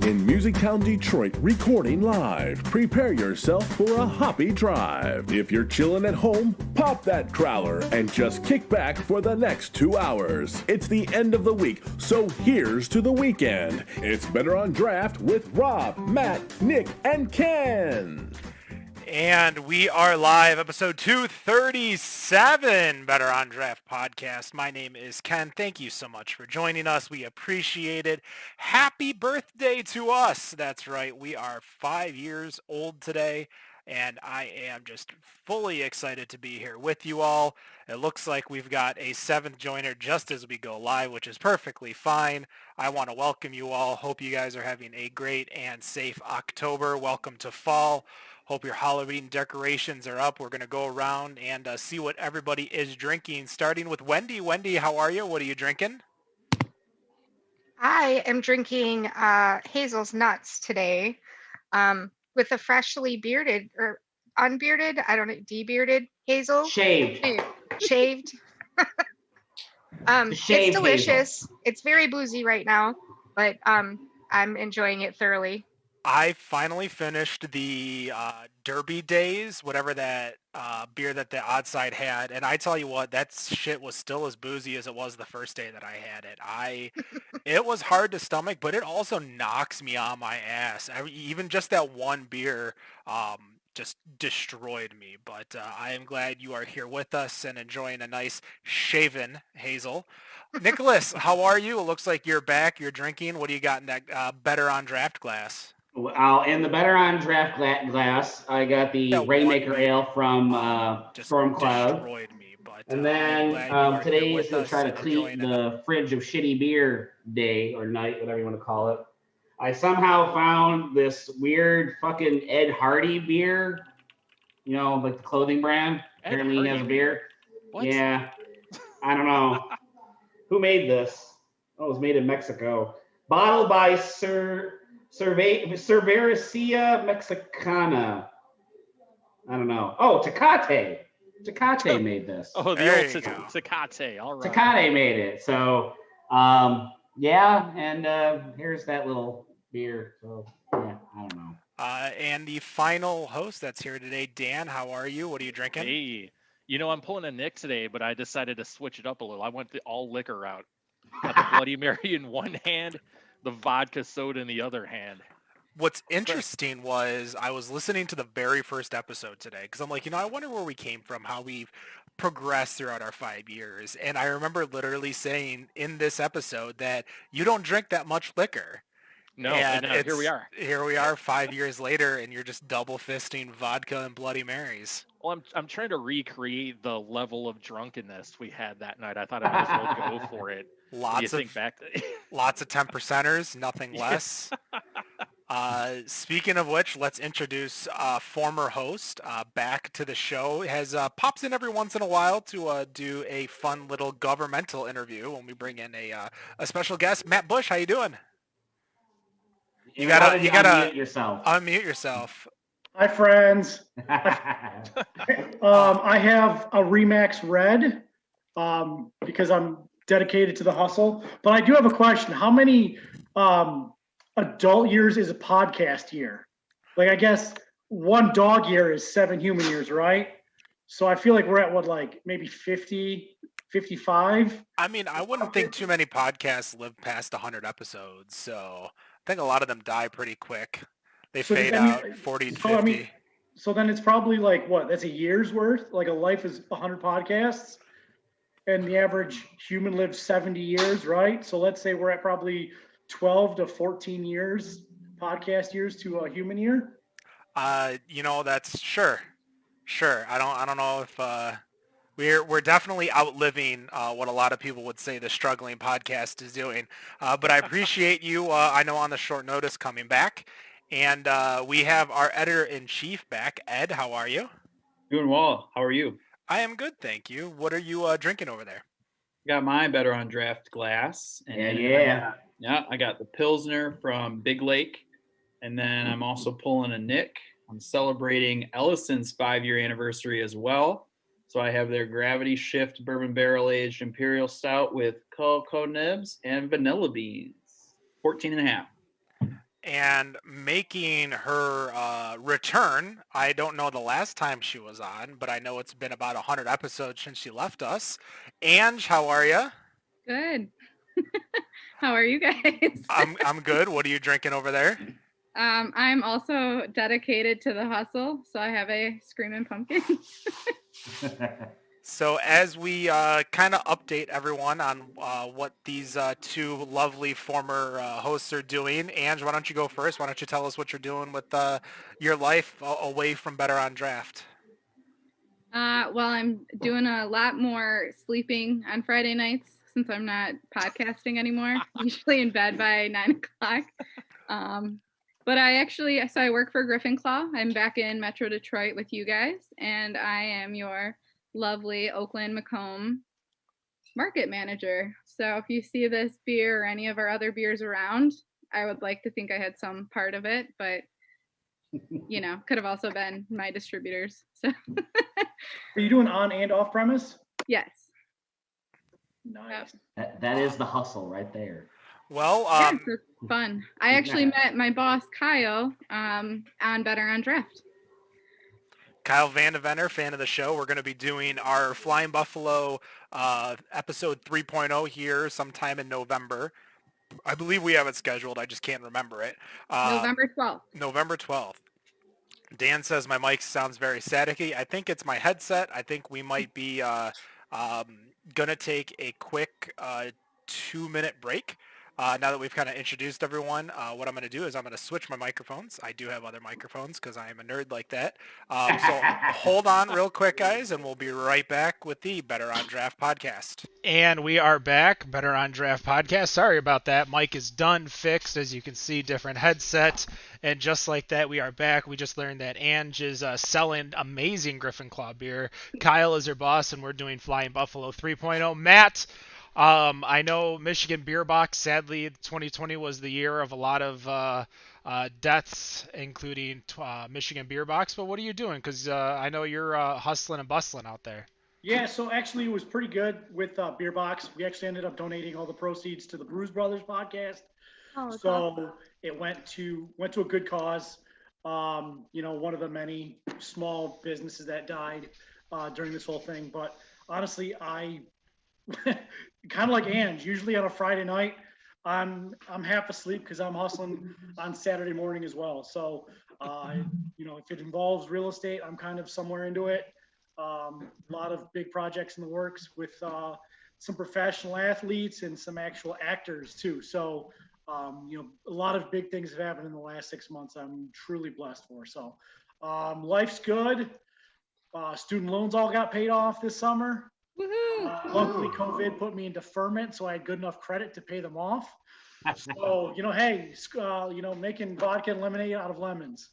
in Musictown, Detroit, recording live. Prepare yourself for a hoppy drive. If you're chilling at home, pop that crowler and just kick back for the next 2 hours. It's the end of the week, so here's to the weekend. It's Better on Draft with Rob, Matt, Nick, and Ken. And we are live, episode 237, Better on Draft podcast. My name is Ken. Thank you so much for joining us. We appreciate it. Happy birthday to us. That's right. We are 5 years old today, and I am just fully excited to be here with you all. It looks like we've got a seventh joiner just as we go live, which is perfectly fine. I want to welcome you all. Hope you guys are having a great and safe October. Welcome to fall. Hope your Halloween decorations are up. We're going to go around and see what everybody is drinking, starting with Wendy. Wendy, how are you? What are you drinking? I am drinking Hazel's Nuts today with a freshly bearded or unbearded, I don't know, debearded Hazel. Shaved. Shaved. It's delicious. Hazel. It's very boozy right now, but I'm enjoying it thoroughly. I finally finished the Derby Days, whatever that beer that the Odd Side had, and I tell you what, that shit was still as boozy as it was the first day that I had it. It was hard to stomach, but it also knocks me on my ass. Even just that one beer just destroyed me. But I am glad you are here with us and enjoying a nice shaven Hazel. Nicholas, how are you? It looks like you're back. You're drinking. What do you got in that Better on Draft glass? In the Better on Draft glass, I got the Rainmaker Ale from Storm Cloud. Destroyed me, but, and then today is to try to clean the fridge of shitty beer day or night, whatever you want to call it. I somehow found this weird fucking Ed Hardy beer, you know, like the clothing brand. Apparently he has a beer. What? Yeah, I don't know. Who made this? Oh, it was made in Mexico. Bottled by Cervecería Mexicana. I don't know. Oh, Tecate. Tecate made this. Oh, the old Tecate. All right. Tecate made it. So, yeah, and here's that little beer. So, yeah, I don't know. And the final host that's here today, Dan, how are you? What are you drinking? Hey, you know, I'm pulling a Nick today, but I decided to switch it up a little. I went the all liquor route. Got the Bloody Mary in one hand, the vodka soda in the other hand. What's interesting was I was listening to the very first episode today because I'm like, you know, I wonder where we came from, how we've progressed throughout our 5 years. And I remember literally saying in this episode that you don't drink that much liquor. No, and here we are. Here we are 5 years later, and you're just double fisting vodka and Bloody Marys. Well, I'm trying to recreate the level of drunkenness we had that night. I thought I might as well go for it. Lots of 10%ers, nothing less. Speaking of which, let's introduce former host back to the show. Has pops in every once in a while to do a fun little governmental interview when we bring in a special guest. Matt Bush, how you doing? You gotta unmute yourself. Unmute yourself. Hi, friends. I have a Remax Red because I'm dedicated to the hustle. But I do have a question. How many adult years is a podcast year? Like, I guess one dog year is 7 human years, right? So I feel like we're at what, like maybe 50, 55? I mean, I wouldn't think too many podcasts live past 100 episodes. So I think a lot of them die pretty quick. They fade out 40 to 50. I mean, so then it's probably like, what, that's a year's worth? Like a life is 100 podcasts? And the average human lives 70 years, right? So let's say we're at probably 12 to 14 years, podcast years to a human year. You know, that's sure. I don't know if we're definitely outliving what a lot of people would say the struggling podcast is doing. But I appreciate you. I know on the short notice coming back, and we have our editor-in-chief back. Ed, how are you? Doing well. How are you? I am good, thank you. What are you drinking over there? Got my Better on Draft glass. And Yeah. I got the Pilsner from Big Lake. And then I'm also pulling a Nick. I'm celebrating Ellison's 5-year anniversary as well. So I have their Gravity Shift Bourbon Barrel Aged Imperial Stout with cocoa nibs and vanilla beans. 14 and a half. and making her return. I don't know the last time she was on, but I know it's been about 100 episodes since she left us. Ange, how are you? Good. How are you guys? I'm good. What are you drinking over there? I'm also dedicated to the hustle, so I have a Screaming Pumpkin. So as we kind of update everyone on what these two lovely former hosts are doing, Ange, why don't you go first? Why don't you tell us what you're doing with your life away from Better on Draft? Well, I'm doing a lot more sleeping on Friday nights since I'm not podcasting anymore. Usually in bed by 9 o'clock. But I work for Griffin Claw. I'm back in Metro Detroit with you guys, and I am your lovely Oakland Macomb market manager. So if you see this beer or any of our other beers around, I would like to think I had some part of it, but could have also been my distributors. So Are you doing on and off premise? yes. Nice. That is the hustle right there. Well, yeah, it's fun. I actually met my boss Kyle on Better on Draft. Kyle Vandeventer, fan of the show. We're going to be doing our Flying Buffalo episode 3.0 here sometime in November. I believe we have it scheduled. I just can't remember it. November 12th. November 12th. Dan says my mic sounds very staticky. I think it's my headset. I think we might be going to take a quick 2-minute break. Now that we've kind of introduced everyone, what I'm going to do is I'm going to switch my microphones. I do have other microphones because I am a nerd like that. So hold on real quick, guys, and we'll be right back with the Better on Draft podcast. And we are back, Better on Draft podcast. Sorry about that. Mic is done, fixed. As you can see, different headset. And just like that, we are back. We just learned that Ange is selling amazing Griffin Claw beer. Kyle is her boss, and we're doing Flying Buffalo 3.0. Matt, I know Michigan Beer Box, sadly, 2020 was the year of a lot of deaths, including Michigan Beer Box. But what are you doing? Because I know you're hustling and bustling out there. Yeah, so actually it was pretty good with Beer Box. We actually ended up donating all the proceeds to the Bruise Brothers podcast. Oh, so awesome. It went to a good cause. One of the many small businesses that died during this whole thing. But honestly, I kind of like Ange. Usually on a Friday night, I'm half asleep because I'm hustling on Saturday morning as well. So if it involves real estate, I'm kind of somewhere into it. A lot of big projects in the works with some professional athletes and some actual actors too. So a lot of big things have happened in the last 6 months. I'm truly blessed for. So life's good. Student loans all got paid off this summer. Luckily, COVID put me in deferment, so I had good enough credit to pay them off. So, making vodka and lemonade out of lemons.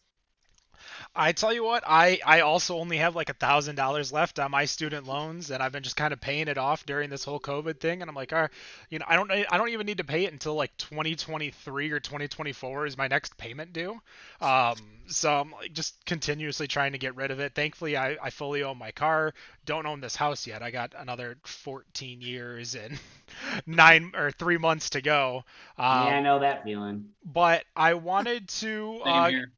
I tell you what, I also only have like $1,000 left on my student loans, and I've been just kind of paying it off during this whole COVID thing. And I'm like, I don't even need to pay it until like 2023 or 2024 is my next payment due. So I'm like just continuously trying to get rid of it. Thankfully, I fully own my car. Don't own this house yet. I got another 14 years and 3 months to go. Yeah, I know that feeling. But I wanted to. Same here.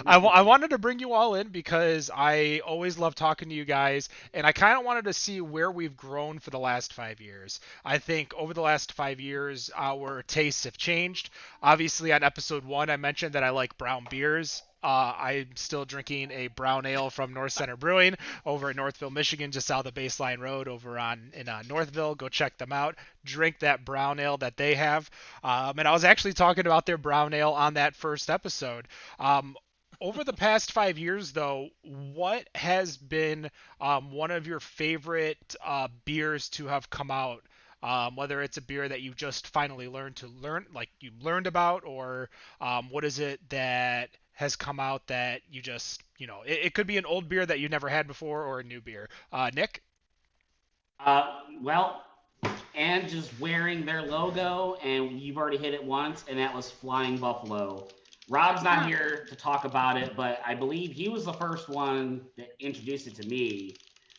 I wanted to bring you all in because I always love talking to you guys, and I kind of wanted to see where we've grown for the last 5 years. I think over the last 5 years, our tastes have changed. Obviously, on episode 1, I mentioned that I like brown beers. I'm still drinking a brown ale from North Center Brewing over in Northville, Michigan, just south of Baseline Road over in Northville. Go check them out. Drink that brown ale that they have. And I was actually talking about their brown ale on that first episode. Over the past 5 years, though, what has been one of your favorite beers to have come out? Whether it's a beer that you just finally learned about, or what is it that has come out that you just, it could be an old beer that you never had before or a new beer. Nick? Well, and just wearing their logo, and you've already hit it once, and that was Flying Buffalo. Rob's not here to talk about it, but I believe he was the first one that introduced it to me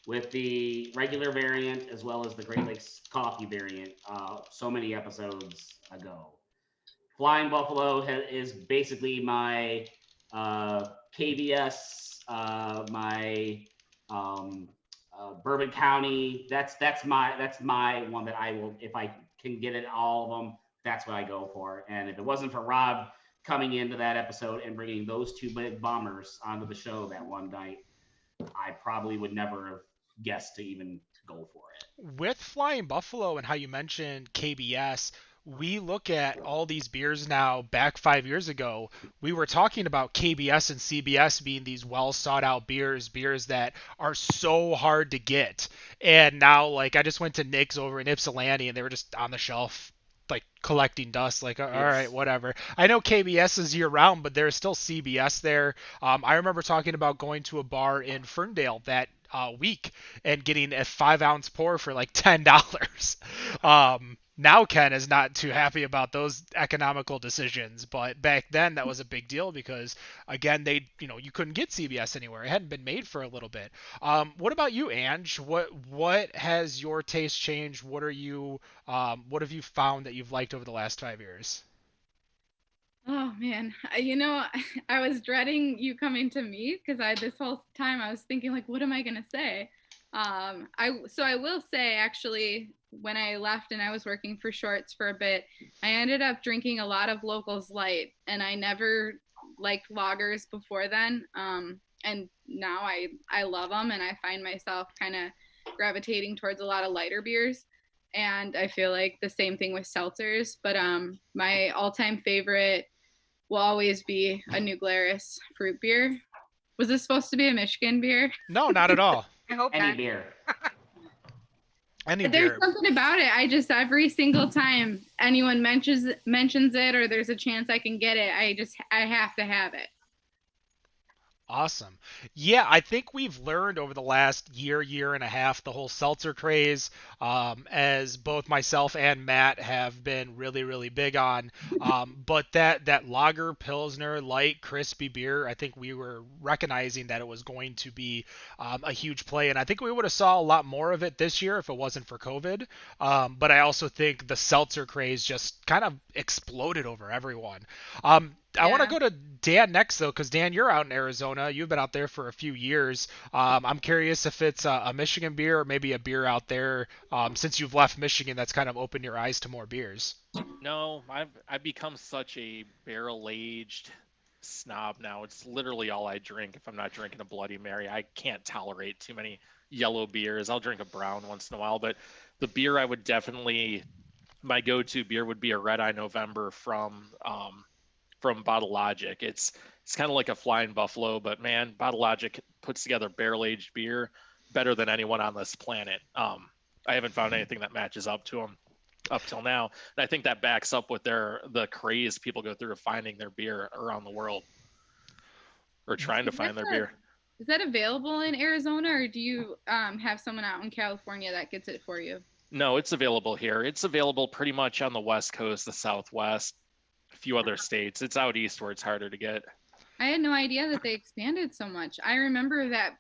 with the regular variant as well as the Great Lakes coffee variant so many episodes ago. Flying Buffalo is basically my KBS, my Bourbon County. That's my one that I will, if I can get it all of them, that's what I go for. And if it wasn't for Rob coming into that episode and bringing those two big bombers onto the show that one night, I probably would never have guessed to even go for it. With Flying Buffalo and how you mentioned KBS, we look at all these beers now. Back 5 years ago, we were talking about KBS and CBS being these well sought out beers that are so hard to get. And now, like, I just went to Nick's over in Ypsilanti and they were just on the shelf, like collecting dust. Like, all right, whatever. I know KBS is year round, but there's still CBS there. I remember talking about going to a bar in Ferndale that week and getting a 5-ounce pour for like $10. Now Ken is not too happy about those economical decisions, but back then that was a big deal because, again, you couldn't get CBS anywhere. It hadn't been made for a little bit. What about you, Ange? What has your taste changed? What have you found that you've liked over the last 5 years? Oh man, I was dreading you coming to me because this whole time I was thinking, like, what am I gonna say? I will say, actually, when I left and I was working for Shorts for a bit, I ended up drinking a lot of Locals Light, and I never liked lagers before then. And now I love them, and I find myself kind of gravitating towards a lot of lighter beers. And I feel like the same thing with seltzers. But my all-time favorite will always be a New Glarus fruit beer. Was this supposed to be a Michigan beer? No, not at all. I hope Any not. beer. There's something about it. I just, every single time anyone mentions it, or there's a chance I can get it, I have to have it. Awesome. Yeah, I think we've learned over the last year and a half, the whole seltzer craze, as both myself and Matt have been really, really big on. But that lager, pilsner, light, crispy beer, I think we were recognizing that it was going to be a huge play. And I think we would have saw a lot more of it this year if it wasn't for COVID. But I also think the seltzer craze just kind of exploded over everyone. I want to go to Dan next, though, because Dan, you're out in Arizona. You've been out there for a few years. I'm curious if it's a Michigan beer or maybe a beer out there since you've left Michigan that's kind of opened your eyes to more beers. No, I've become such a barrel-aged snob now. It's literally all I drink if I'm not drinking a Bloody Mary. I can't tolerate too many yellow beers. I'll drink a brown once in a while, but the beer I would definitely, my go-to beer would be a Red Eye November from Bottle Logic. It's kind of like a Flying Buffalo, but man, Bottle Logic puts together barrel-aged beer better than anyone on this planet. I haven't found anything that matches up to them up till now. And I think that backs up with the craze people go through of finding their beer around the world, or trying to find their beer. Is that available in Arizona, or do you have someone out in California that gets it for you? No, it's available here. It's available pretty much on the West Coast, the Southwest, a few other states. It's out east where it's harder to get. I had no idea that they expanded so much. I remember that,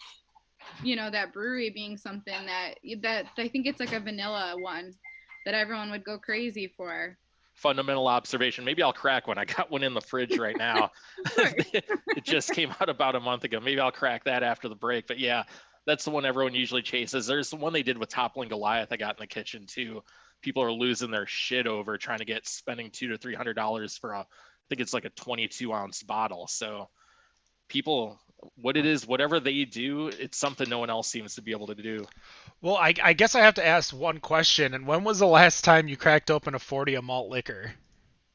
that brewery being something that I think it's like a vanilla one that everyone would go crazy for. Fundamental observation. Maybe I'll crack one. I got one in the fridge right now. It just came out about a month ago. Maybe I'll crack that after the break. But yeah, that's the one everyone usually chases. There's the one they did with Toppling Goliath I got in the kitchen too. People are losing their shit over trying to spending $200 to $300 for I think it's like a 22-ounce bottle. So people, whatever they do, it's something no one else seems to be able to do. Well, I guess I have to ask one question. And when was the last time you cracked open a 40 of malt liquor?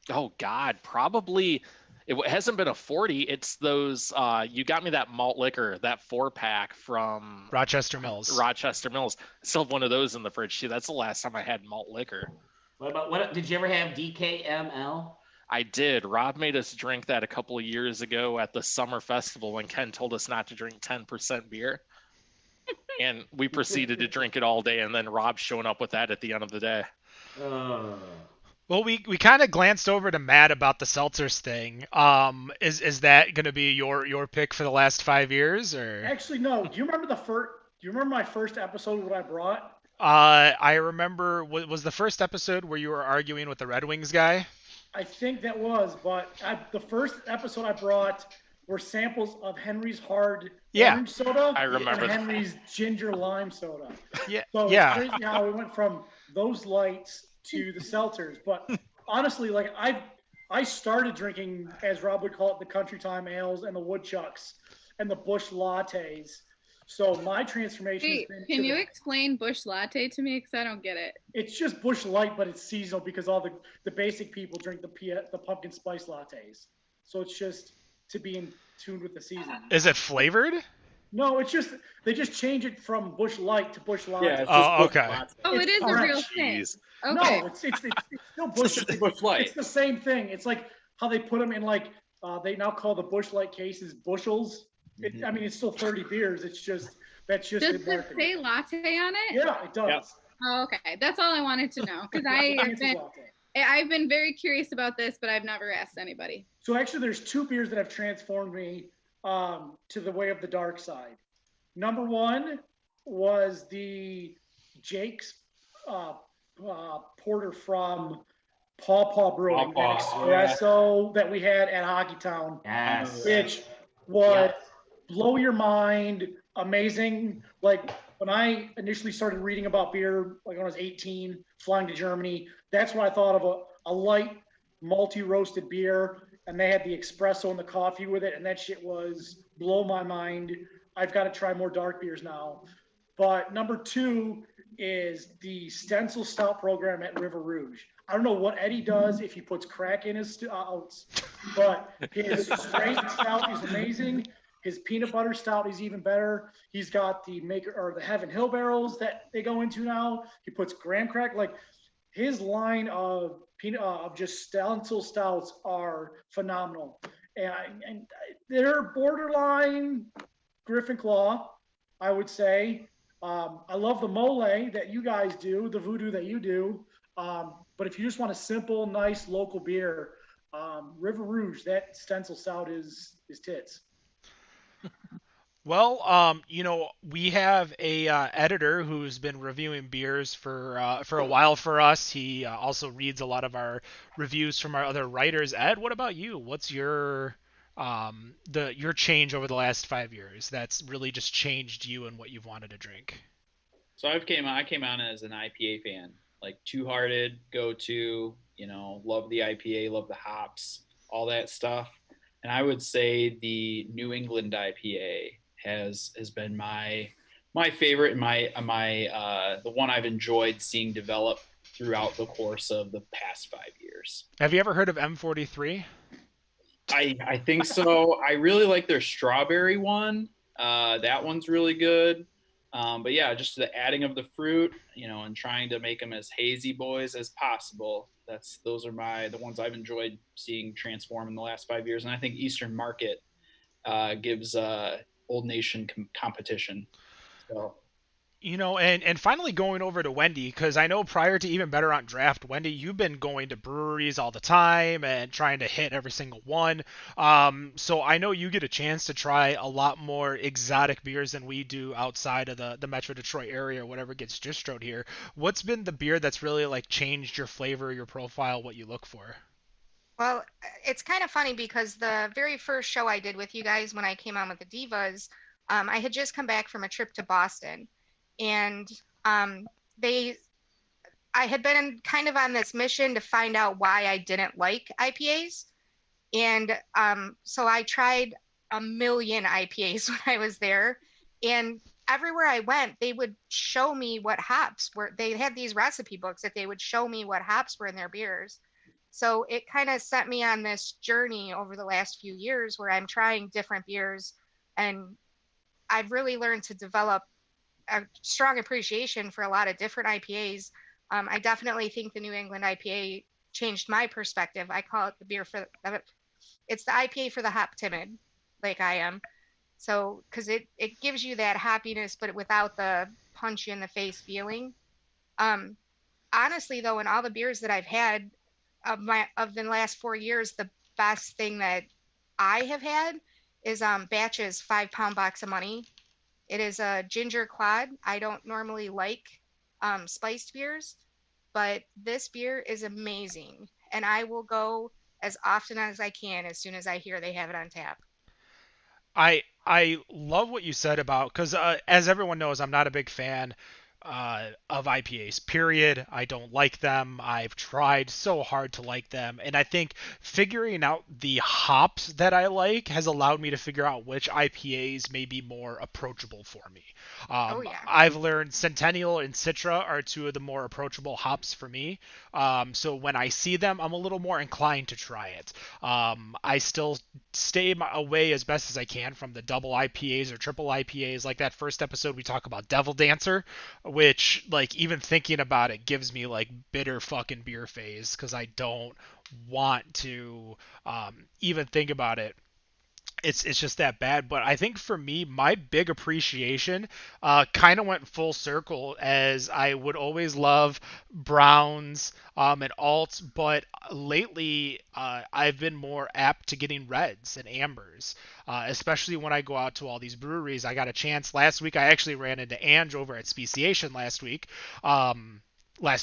Oh God, probably. It hasn't been a 40. It's those, you got me that malt liquor, that 4-pack from Rochester Mills. I still have one of those in the fridge too. That's the last time I had malt liquor. What did you ever have DKML? I did. Rob made us drink that a couple of years ago at the summer festival when Ken told us not to drink 10% beer. And we proceeded to drink it all day, and then Rob showing up with that at the end of the day. Well, we kind of glanced over to Matt about the seltzers thing. Is that going to be your pick for the last 5 years, or? Actually, no. Do you remember my first episode what I brought? I remember. Was the first episode where you were arguing with the Red Wings guy? I think that was, but the first episode I brought were samples of Henry's hard orange soda I remember and that. Henry's ginger lime soda. Yeah. So it's Yeah. crazy how we went from those lights to the seltzers. But honestly, like I started drinking, as Rob would call it, the country time ales and the woodchucks and the bush lattes. So my transformation has Wait, been can you explain Bush Latte to me? Because I don't get it. it's just Bush Light, but it's seasonal because all the basic people drink the pumpkin spice lattes. So it's just to be in tune with the season. Is it flavored? No, it's just they just change it from Bush Light to Bush Latte. Yeah, it's Oh, just Bush okay. Latte. Oh, it It's is a real fresh. thing. Jeez. Okay. No, it's still Bush. It's Bush Light. It's the same thing. It's like how they put them in like they now call the Bush Light cases bushels. I mean, it's still 30 beers. It's just that's just Does the it marketing. say latte on it? Yeah, it does. Yep. Oh, okay. That's all I wanted to know. Because Fancy latte. I've been very curious about this, but I've never asked anybody. So actually, there's two beers that have transformed me to the way of the dark side. Number one was the Jake's porter from Paw Brewing, Paw that Paw, espresso that we had at Hockeytown, Yes. which was blow your mind, amazing. Like when I initially started reading about beer, like when I was 18, flying to Germany, that's when I thought of a light, malty roasted beer, and they had the espresso and the coffee with it, and that shit was blow my mind. I've got to try more dark beers now. But number two is the Stencil Stout program at River Rouge. I don't know what Eddie does if he puts crack in his stouts, but his straight stout is amazing. His peanut butter stout is even better. He's got the Heaven Hill barrels that they go into now. He puts graham crack. Like his line of just Stencil stouts are phenomenal, and they're borderline Griffin Claw, I would say. I love the mole that you guys do, the voodoo that you do. But if you just want a simple, nice local beer, River Rouge, that Stencil stout is tits. Well, we have a editor who's been reviewing beers for a while for us. He also reads a lot of our reviews from our other writers. Ed, what about you? What's your your change over the last 5 years that's really just changed you and what you've wanted to drink? So I came on as an IPA fan, like Two Hearted, go-to, love the IPA, love the hops, all that stuff. And I would say the New England IPA has been my favorite and my the one I've enjoyed seeing develop throughout the course of the past 5 years. Have you ever heard of M43? I think so. I really like their strawberry one. That one's really good. But yeah, just the adding of the fruit, and trying to make them as hazy boys as possible. Those are the ones I've enjoyed seeing transform in the last 5 years. And I think Eastern Market gives Old Nation competition. So. And finally going over to Wendy, because I know prior to even Better on Draft, Wendy, you've been going to breweries all the time and trying to hit every single one. So I know you get a chance to try a lot more exotic beers than we do outside of the Metro Detroit area or whatever gets distroed here. What's been the beer that's really like changed your flavor, your profile, what you look for? Well, it's kind of funny because the very first show I did with you guys when I came on with the Divas, I had just come back from a trip to Boston. And I had been kind of on this mission to find out why I didn't like IPAs. And so I tried a million IPAs when I was there. And everywhere I went, they would show me what hops were. They had these recipe books that they would show me what hops were in their beers. So it kind of set me on this journey over the last few years where I'm trying different beers. And I've really learned to develop a strong appreciation for a lot of different IPAs. I definitely think the New England IPA changed my perspective. I call it it's the IPA for the hop timid, like I am. So, because it gives you that happiness, but without the punch you in the face feeling. Honestly, though, in all the beers that I've had of the last 4 years, the best thing that I have had is Batch's 5-pound box of money. It is a ginger clod. I don't normally like spiced beers, but this beer is amazing. and I will go as often as I can as soon as I hear they have it on tap. I love what you said about, because as everyone knows, I'm not a big fan of IPAs. Period. I don't like them. I've tried so hard to like them, and I think figuring out the hops that I like has allowed me to figure out which IPAs may be more approachable for me. Oh yeah. I've learned Centennial and Citra are two of the more approachable hops for me. So when I see them, I'm a little more inclined to try it. I still stay away as best as I can from the double IPAs or triple IPAs. Like that first episode, we talk about Devil Dancer, which, like, even thinking about it gives me like bitter fucking beer phase because I don't want to even think about it. It's just that bad. But I think for me, my big appreciation kind of went full circle, as I would always love browns and alts, but lately I've been more apt to getting reds and ambers, especially when I go out to all these breweries. I got a chance last week. I actually ran into Ange over at Speciation last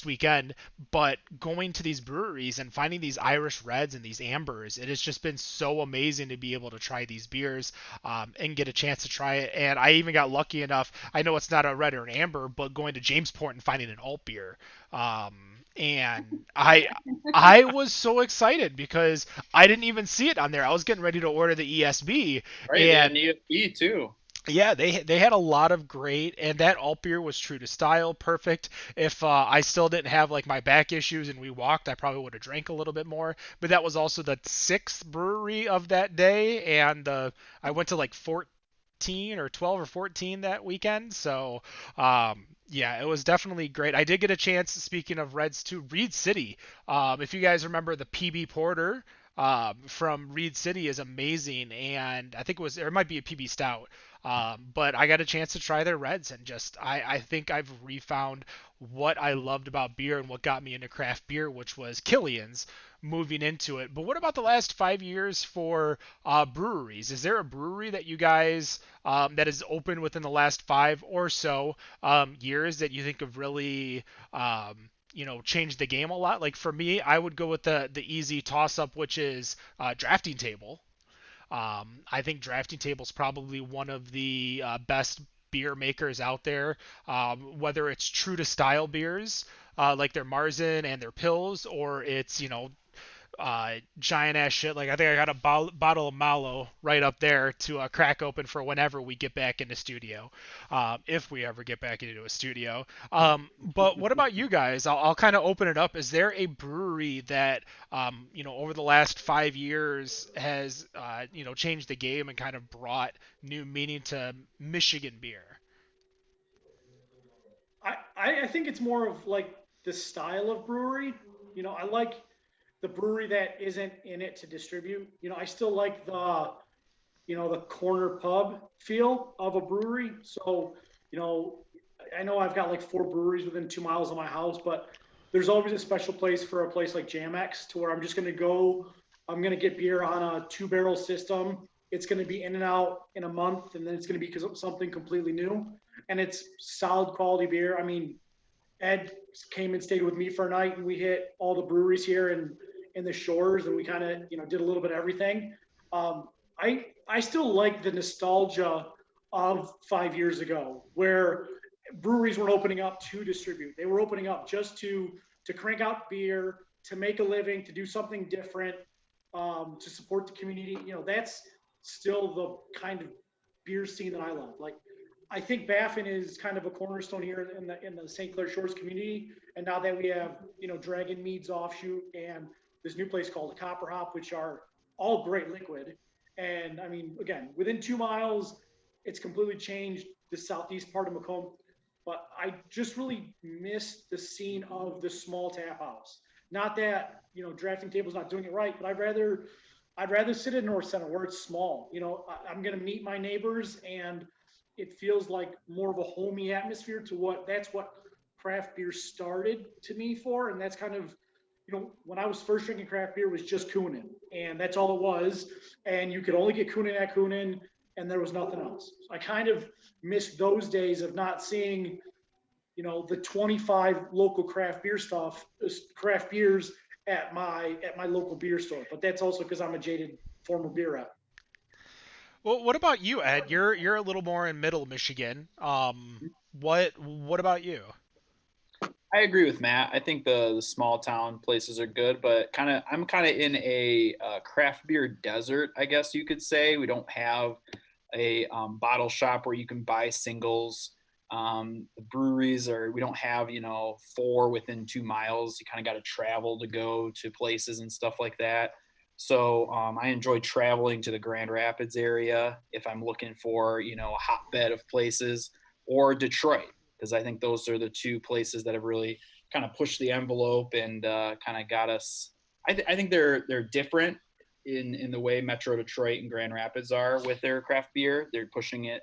weekend, but going to these breweries and finding these Irish reds and these ambers, it has just been so amazing to be able to try these beers and get a chance to try it. And I even got lucky enough, I know it's not a red or an amber, but going to Jamesport and finding an alt beer. And I was so excited because I didn't even see it on there. I was getting ready to order the ESB. Right, and and ESB too. yeah, they had a lot of great, and that alt beer was true to style, perfect. If I still didn't have like my back issues and we walked, I probably would have drank a little bit more. But that was also the sixth brewery of that day, and I went to like 14 or 12 or 14 that weekend. So yeah, it was definitely great. I did get a chance, speaking of Reds, to Reed City. If you guys remember, the PB Porter from Reed City is amazing, and I think it might be a PB Stout. But I got a chance to try their reds, and just I think I've refound what I loved about beer and what got me into craft beer, which was Killian's, moving into it. But what about the last 5 years for breweries? Is there a brewery that you guys that is open within the last 5 or so years that you think have really changed the game a lot? Like for me, I would go with the easy toss up, which is Drafting Table. I think Drafting Table is probably one of the best beer makers out there, whether it's true to style beers like their Marzen and their Pills, or it's giant ass shit. Like I think I got a bottle of Malo right up there to crack open for whenever we get back into studio, if we ever get back into a studio. But what about you guys? I'll kind of open it up. Is there a brewery that over the last 5 years has changed the game and kind of brought new meaning to Michigan beer? I think it's more of like the style of brewery. I like the brewery that isn't in it to distribute. I still like the corner pub feel of a brewery. So, I know I've got like 4 breweries within 2 miles of my house, but there's always a special place for a place like Jamex to where I'm just going to go. I'm going to get beer on a 2-barrel system. It's going to be in and out in a month, and then it's going to be something completely new. And it's solid quality beer. I mean, Ed came and stayed with me for a night, and we hit all the breweries here in the shores, and we kind of did a little bit of everything. I still like the nostalgia of 5 years ago, where breweries weren't opening up to distribute. They were opening up just to crank out beer, to make a living, to do something different, to support the community. That's still the kind of beer scene that I love. Like, I think Baffin is kind of a cornerstone here in the St. Clair Shores community. And now that we have, Dragon Mead's offshoot and this new place called the Copper Hop, which are all great liquid. And I mean, again, within 2 miles, it's completely changed the southeast part of Macomb. But I just really miss the scene of the small tap house. Not that, Drafting Table's not doing it right, but I'd rather sit in North Center where it's small. I'm going to meet my neighbors, and it feels like more of a homey atmosphere that's what craft beer started to me for. And that's kind of, when I was first drinking craft beer, was just Kunin, and that's all it was. And you could only get Kunin at Kunin, and there was nothing else. I kind of miss those days of not seeing, the 25 local craft beers at my local beer store. But that's also because I'm a jaded former beer rep. Well, what about you, Ed? You're a little more in Middle Michigan. What about you? I agree with Matt. I think the small town places are good, but I'm kind of in a craft beer desert, I guess you could say. We don't have a bottle shop where you can buy singles. The breweries are we don't have 4 within 2 miles. You kind of got to travel to go to places and stuff like that. So I enjoy traveling to the Grand Rapids area if I'm looking for a hotbed of places, or Detroit, because I think those are the 2 places that have really kind of pushed the envelope and kind of got us. I think they're different in the way Metro Detroit and Grand Rapids are with their craft beer. They're pushing it,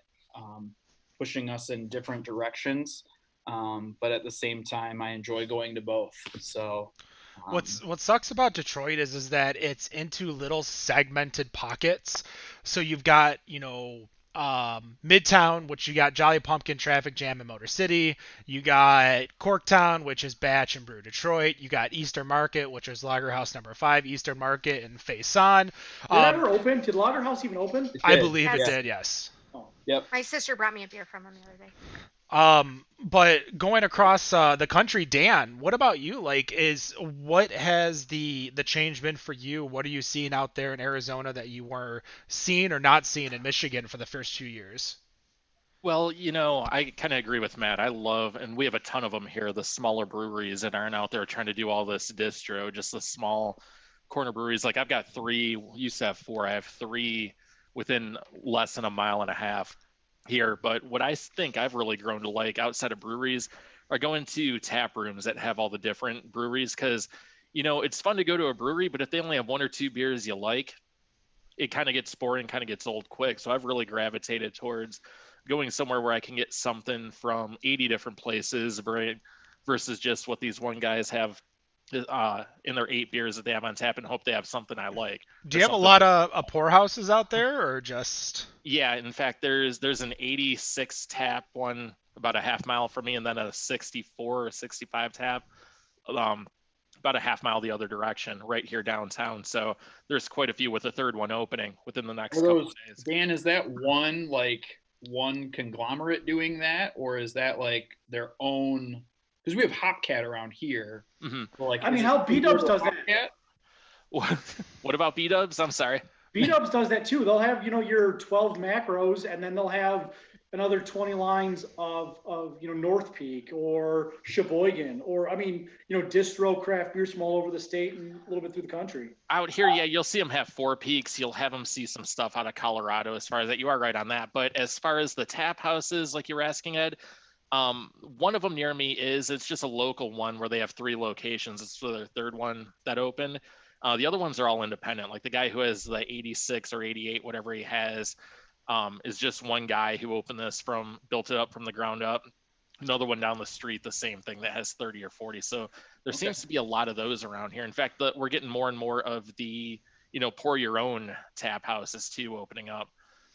pushing us in different directions. But at the same time, I enjoy going to both. So What sucks about Detroit is that it's into little segmented pockets. So you've got, Midtown, which you got Jolly Pumpkin, Traffic Jam, and Motor City. You got Corktown, which is Batch and Brew Detroit. You got Eastern Market, which is Lager House number 5, Eastern Market, and Faison. Did it ever open? Did Lager House even open? I believe it Yes. did, yes. Oh. Yep. My sister brought me a beer from him the other day. But going across the country, Dan, what about you? What has the change been for you? What are you seeing out there in Arizona that you were seeing or not seeing in Michigan for the first 2 years? Well, I kind of agree with Matt. I love, and we have a ton of them here, the smaller breweries that aren't out there trying to do all this distro, just the small corner breweries. Like I've got 3, used to have 4. I have 3 within less than a mile and a half here. But what I think I've really grown to like outside of breweries are going to tap rooms that have all the different breweries, because, it's fun to go to a brewery, but if they only have 1 or 2 beers you like, it kind of gets boring, kind of gets old quick. So I've really gravitated towards going somewhere where I can get something from 80 different places, right, versus just what these one guys have in their 8 beers that they have on tap, and hope they have something I like. Do you have a lot of pourhouses out there, or just? Yeah, in fact, there's an 86 tap one about a half mile from me, and then a 64 or 65 tap about a half mile the other direction right here downtown. So there's quite a few, with a third one opening within the next couple of days. Dan, is that one conglomerate doing that, or is that like their own? Because we have Hopcat around here. Mm-hmm. So how B-Dubs does that? What about B-Dubs? I'm sorry. B-Dubs does that too. They'll have, your 12 macros, and then they'll have another 20 lines of North Peak or Sheboygan, or distro craft beers from all over the state and a little bit through the country. Out here, yeah, you'll see them have 4 Peaks. You'll have them see some stuff out of Colorado as far as that. You are right on that. But as far as the tap houses, like you were asking, Ed, one of them near me it's just a local one where they have 3 locations. It's for their third one that opened. The other ones are all independent. Like the guy who has the 86 or 88, whatever he has, is just one guy who built it up from the ground up. Another one down the street, the same thing, that has 30 or 40. So there seems to be a lot of those around here. In fact, we're getting more and more of the, pour your own tap houses too opening up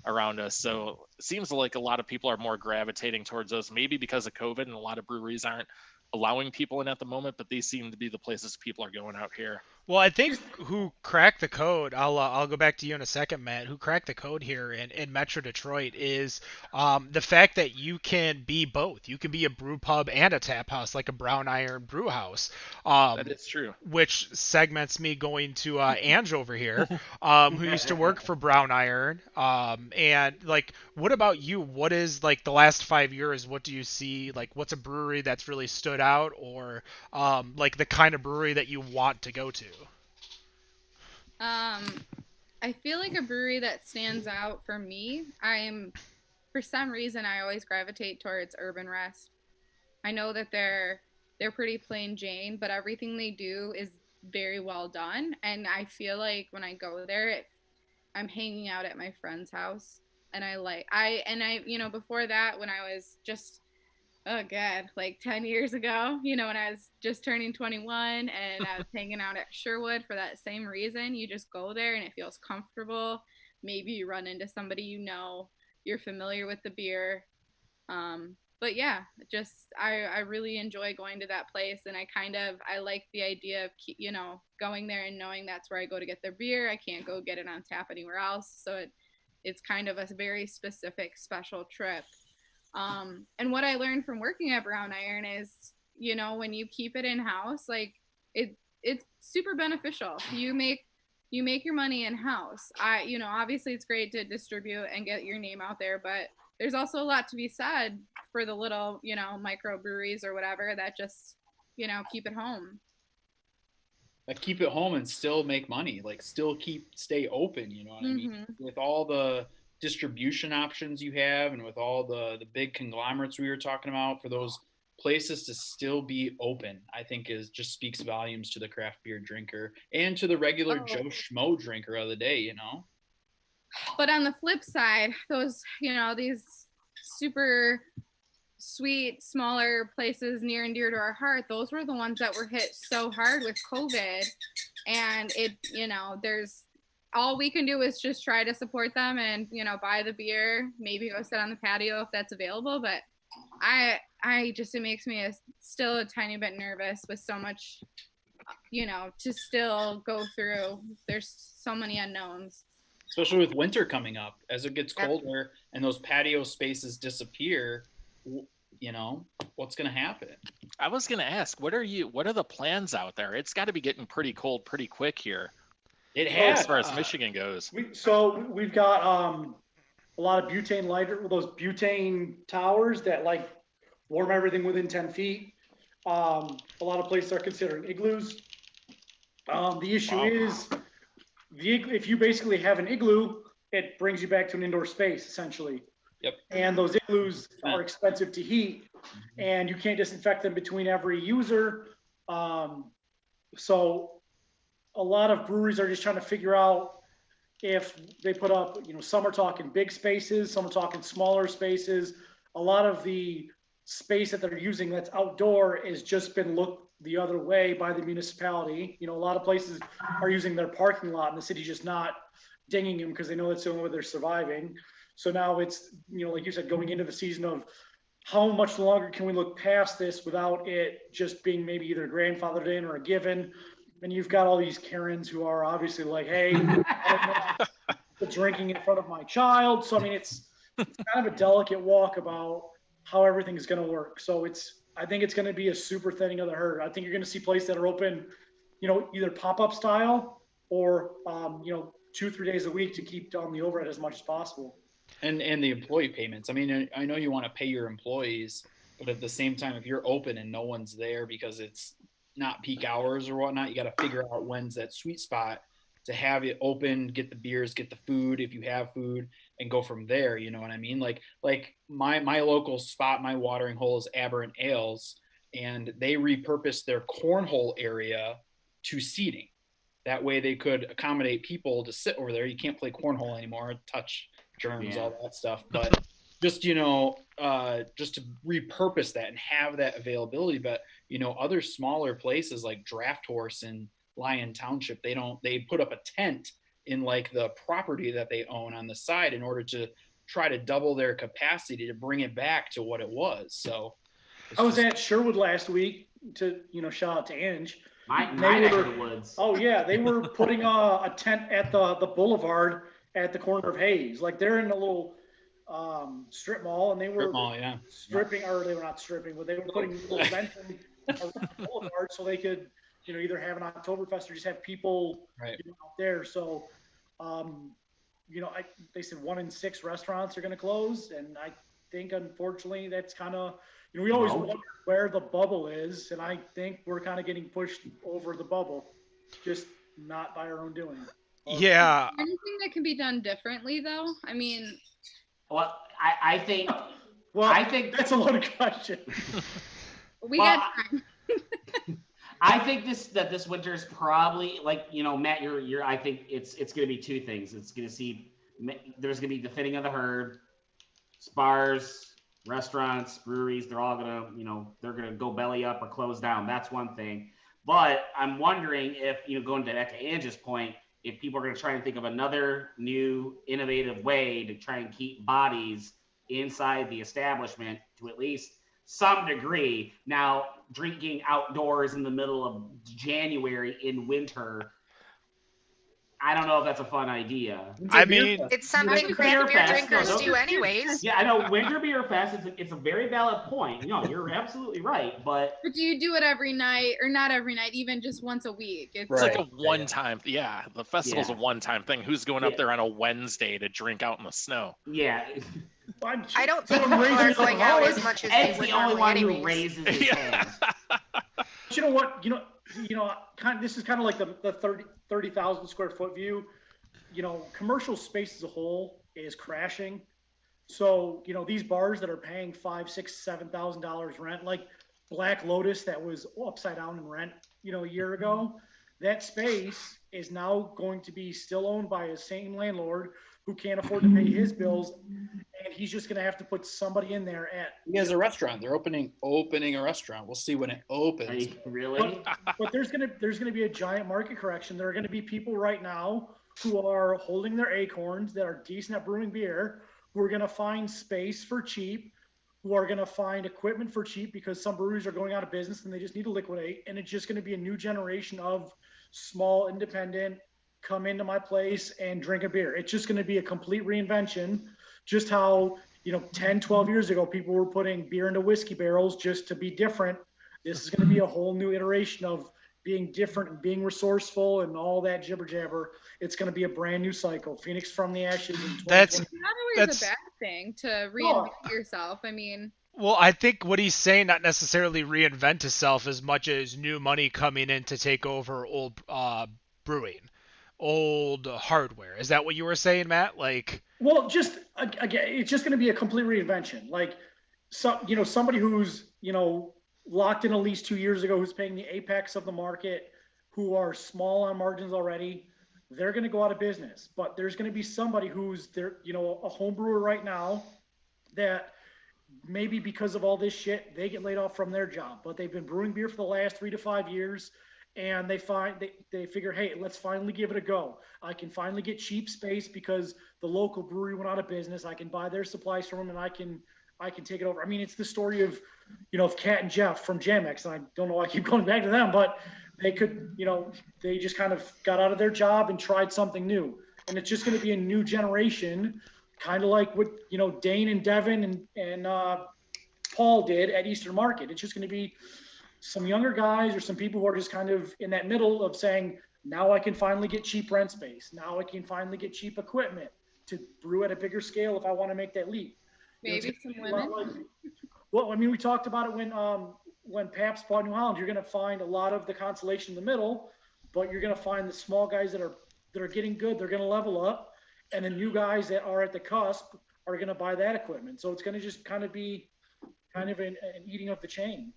around us. So it seems like a lot of people are more gravitating towards those, maybe because of COVID, and a lot of breweries aren't allowing people in at the moment, but these seem to be the places people are going out here. Well, I think who cracked the code, I'll go back to you in a second, Matt, who cracked the code here in Metro Detroit is the fact that you can be both. You can be a brew pub and a tap house, like a Brown Iron brew house. That is true. Which segments me going to Ange over here, who used to work for Brown Iron. And, what about you? What is, the last 5 years, what do you see? What's a brewery that's really stood out, or, the kind of brewery that you want to go to? I feel like a brewery that stands out for me, for some reason, I always gravitate towards Urban Rest. I know that they're pretty plain Jane, but everything they do is very well done. And I feel like when I go there, I'm hanging out at my friend's house. And before that, when I was just, oh God, 10 years ago, when I was just turning 21 and I was hanging out at Sherwood for that same reason. You just go there and it feels comfortable. Maybe you run into somebody you're familiar with the beer. but yeah, just I really enjoy going to that place, and I like the idea of going there and knowing that's where I go to get their beer. I can't go get it on tap anywhere else, so it's kind of a very specific special trip. And what I learned from working at Brown Iron is, when you keep it in house, like it's super beneficial. You make your money in house. Obviously it's great to distribute and get your name out there, but there's also a lot to be said for the little, microbreweries or whatever that just, keep it home. Like keep it home and still make money, like still stay open, you know what I mean? With all the distribution options you have and with all the big conglomerates we were talking about, for those places to still be open, I think just speaks volumes to the craft beer drinker and to the regular Joe Schmo drinker of the day. But on the flip side, those, these super sweet, smaller places near and dear to our heart, those were the ones that were hit so hard with COVID. And there's all we can do is just try to support them and, buy the beer, maybe go sit on the patio if that's available. But it makes me still a tiny bit nervous with so much, to still go through. There's so many unknowns. Especially with winter coming up, as it gets colder and those patio spaces disappear, what's going to happen? I was going to ask, what are the plans out there? It's got to be getting pretty cold pretty quick here. It has, as far as Michigan goes. We've got a lot of butane lighter, those butane towers that like warm everything within 10 feet. A lot of places are considering igloos. The issue is if you basically have an igloo, it brings you back to an indoor space essentially. Yep. And those igloos are expensive to heat, and you can't disinfect them between every user. So a lot of breweries are just trying to figure out if they put up, some are talking big spaces, some are talking smaller spaces. A lot of the space that they're using that's outdoor has just been looked the other way by the municipality. A lot of places are using their parking lot and the city's just not dinging them because they know that's the only way they're surviving. So now it's, like you said, going into the season of how much longer can we look past this without it just being maybe either grandfathered in or a given. And you've got all these Karens who are obviously like, hey, I don't know, drinking in front of my child. So, I mean, it's kind of a delicate walk about how everything is going to work. So I think it's going to be a super thinning of the herd. I think you're going to see places that are open, either pop-up style or, 2-3 days a week to keep down the overhead as much as possible. And the employee payments. I mean, I know you want to pay your employees, but at the same time, if you're open and no one's there because it's not peak hours or whatnot, you got to figure out when's that sweet spot to have it open, get the beers, get the food if you have food, and go from there. You know what I mean? Like my local spot, my watering hole is Aberrant Ales, and they repurposed their cornhole area to seating. That way they could accommodate people to sit over there. You can't play cornhole anymore, touch germs, all that stuff. But just, just to repurpose that and have that availability. But, other smaller places like Draft Horse and Lyon Township, they put up a tent in like the property that they own on the side in order to try to double their capacity to bring it back to what it was. So I was at Sherwood last week to, shout out to Ange. My neck of the woods. Oh yeah, they were putting a tent at the boulevard at the corner of Hayes. Like they're in a little strip mall, and they were stripping, or they were not stripping, but they were putting little vents around the boulevard so they could, either have an Oktoberfest or just have people out there. So, they said 1 in 6 restaurants are going to close, and I think unfortunately that's kind of. We always wonder where the bubble is, and I think we're kind of getting pushed over the bubble, just not by our own doing. Yeah. Anything that can be done differently, though? I mean, well, I think. Well, I think that's a loaded question. We got time. I think this winter is probably like Matt. You're. I think it's going to be two things. It's going to see there's going to be the thinning of the herd, bars. Restaurants, breweries, they're all gonna, they're gonna go belly up or close down. That's one thing. But I'm wondering if, going back to Ange's point, if people are gonna try and think of another new, innovative way to try and keep bodies inside the establishment to at least some degree. Now, drinking outdoors in the middle of January in winter, I don't know if that's a fun idea. I mean, It's something craft beer drinkers do anyways. Yeah, I know winter beer fest. It's a very valid point. You're absolutely right. But do you do it every night, or not every night, even just once a week? It's like a one-time. Yeah, the festival's a one-time thing. Who's going up there on a Wednesday to drink out in the snow? Yeah. I don't think people are going out as much as they would normally anyways. Who raises his hand. But you know what? This is kind of like the 30,000 square foot view. Commercial space as a whole is crashing. So, these bars that are paying $5,000, $6,000, $7,000 rent, like Black Lotus that was upside down in rent, a year ago, that space is now going to be still owned by a same landlord who can't afford to pay his bills, and he's just going to have to put somebody in there at. He has a restaurant. They're opening a restaurant. We'll see when it opens. Really? But there's gonna be a giant market correction. There are going to be people right now who are holding their acorns that are decent at brewing beer, who are going to find space for cheap, who are going to find equipment for cheap because some breweries are going out of business and they just need to liquidate. And it's just going to be a new generation of small independent, come into my place and drink a beer. It's just going to be a complete reinvention, just how 10, 12 years ago people were putting beer into whiskey barrels just to be different. This is going to be a whole new iteration of being different and being resourceful and all that jibber jabber. It's going to be a brand new cycle. Phoenix from the ashes in 2020. That's not always a bad thing to reinvent yourself. I mean, well, I think what he's saying, not necessarily reinvent himself as much as new money coming in to take over old brewing, old hardware. Is that what you were saying, Matt? Well, just again, it's just going to be a complete reinvention. Somebody who's locked in a lease 2 years ago, who's paying the apex of the market, who are small on margins already, they're going to go out of business. But there's going to be somebody who's there, a home brewer right now that maybe because of all this shit, they get laid off from their job, but they've been brewing beer for the last 3 to 5 years. And they figure, hey, let's finally give it a go. I can finally get cheap space because the local brewery went out of business. I can buy their supplies from them, and I can take it over. I mean, it's the story of Kat and Jeff from Jamex, and I don't know why I keep going back to them, but they could, they just kind of got out of their job and tried something new. And it's just going to be a new generation, kind of like what Dane and Devin and Paul did at Eastern Market. It's just going to be some younger guys or some people who are just kind of in that middle of saying, now I can finally get cheap rent space. Now I can finally get cheap equipment to brew at a bigger scale if I want to make that leap. Maybe some women. Well, I mean, we talked about it when Pabst bought New Holland. You're going to find a lot of the consolation in the middle, but you're going to find the small guys that are getting good. They're going to level up, and the new guys that are at the cusp are going to buy that equipment. So it's going to just kind of be an eating of the chain.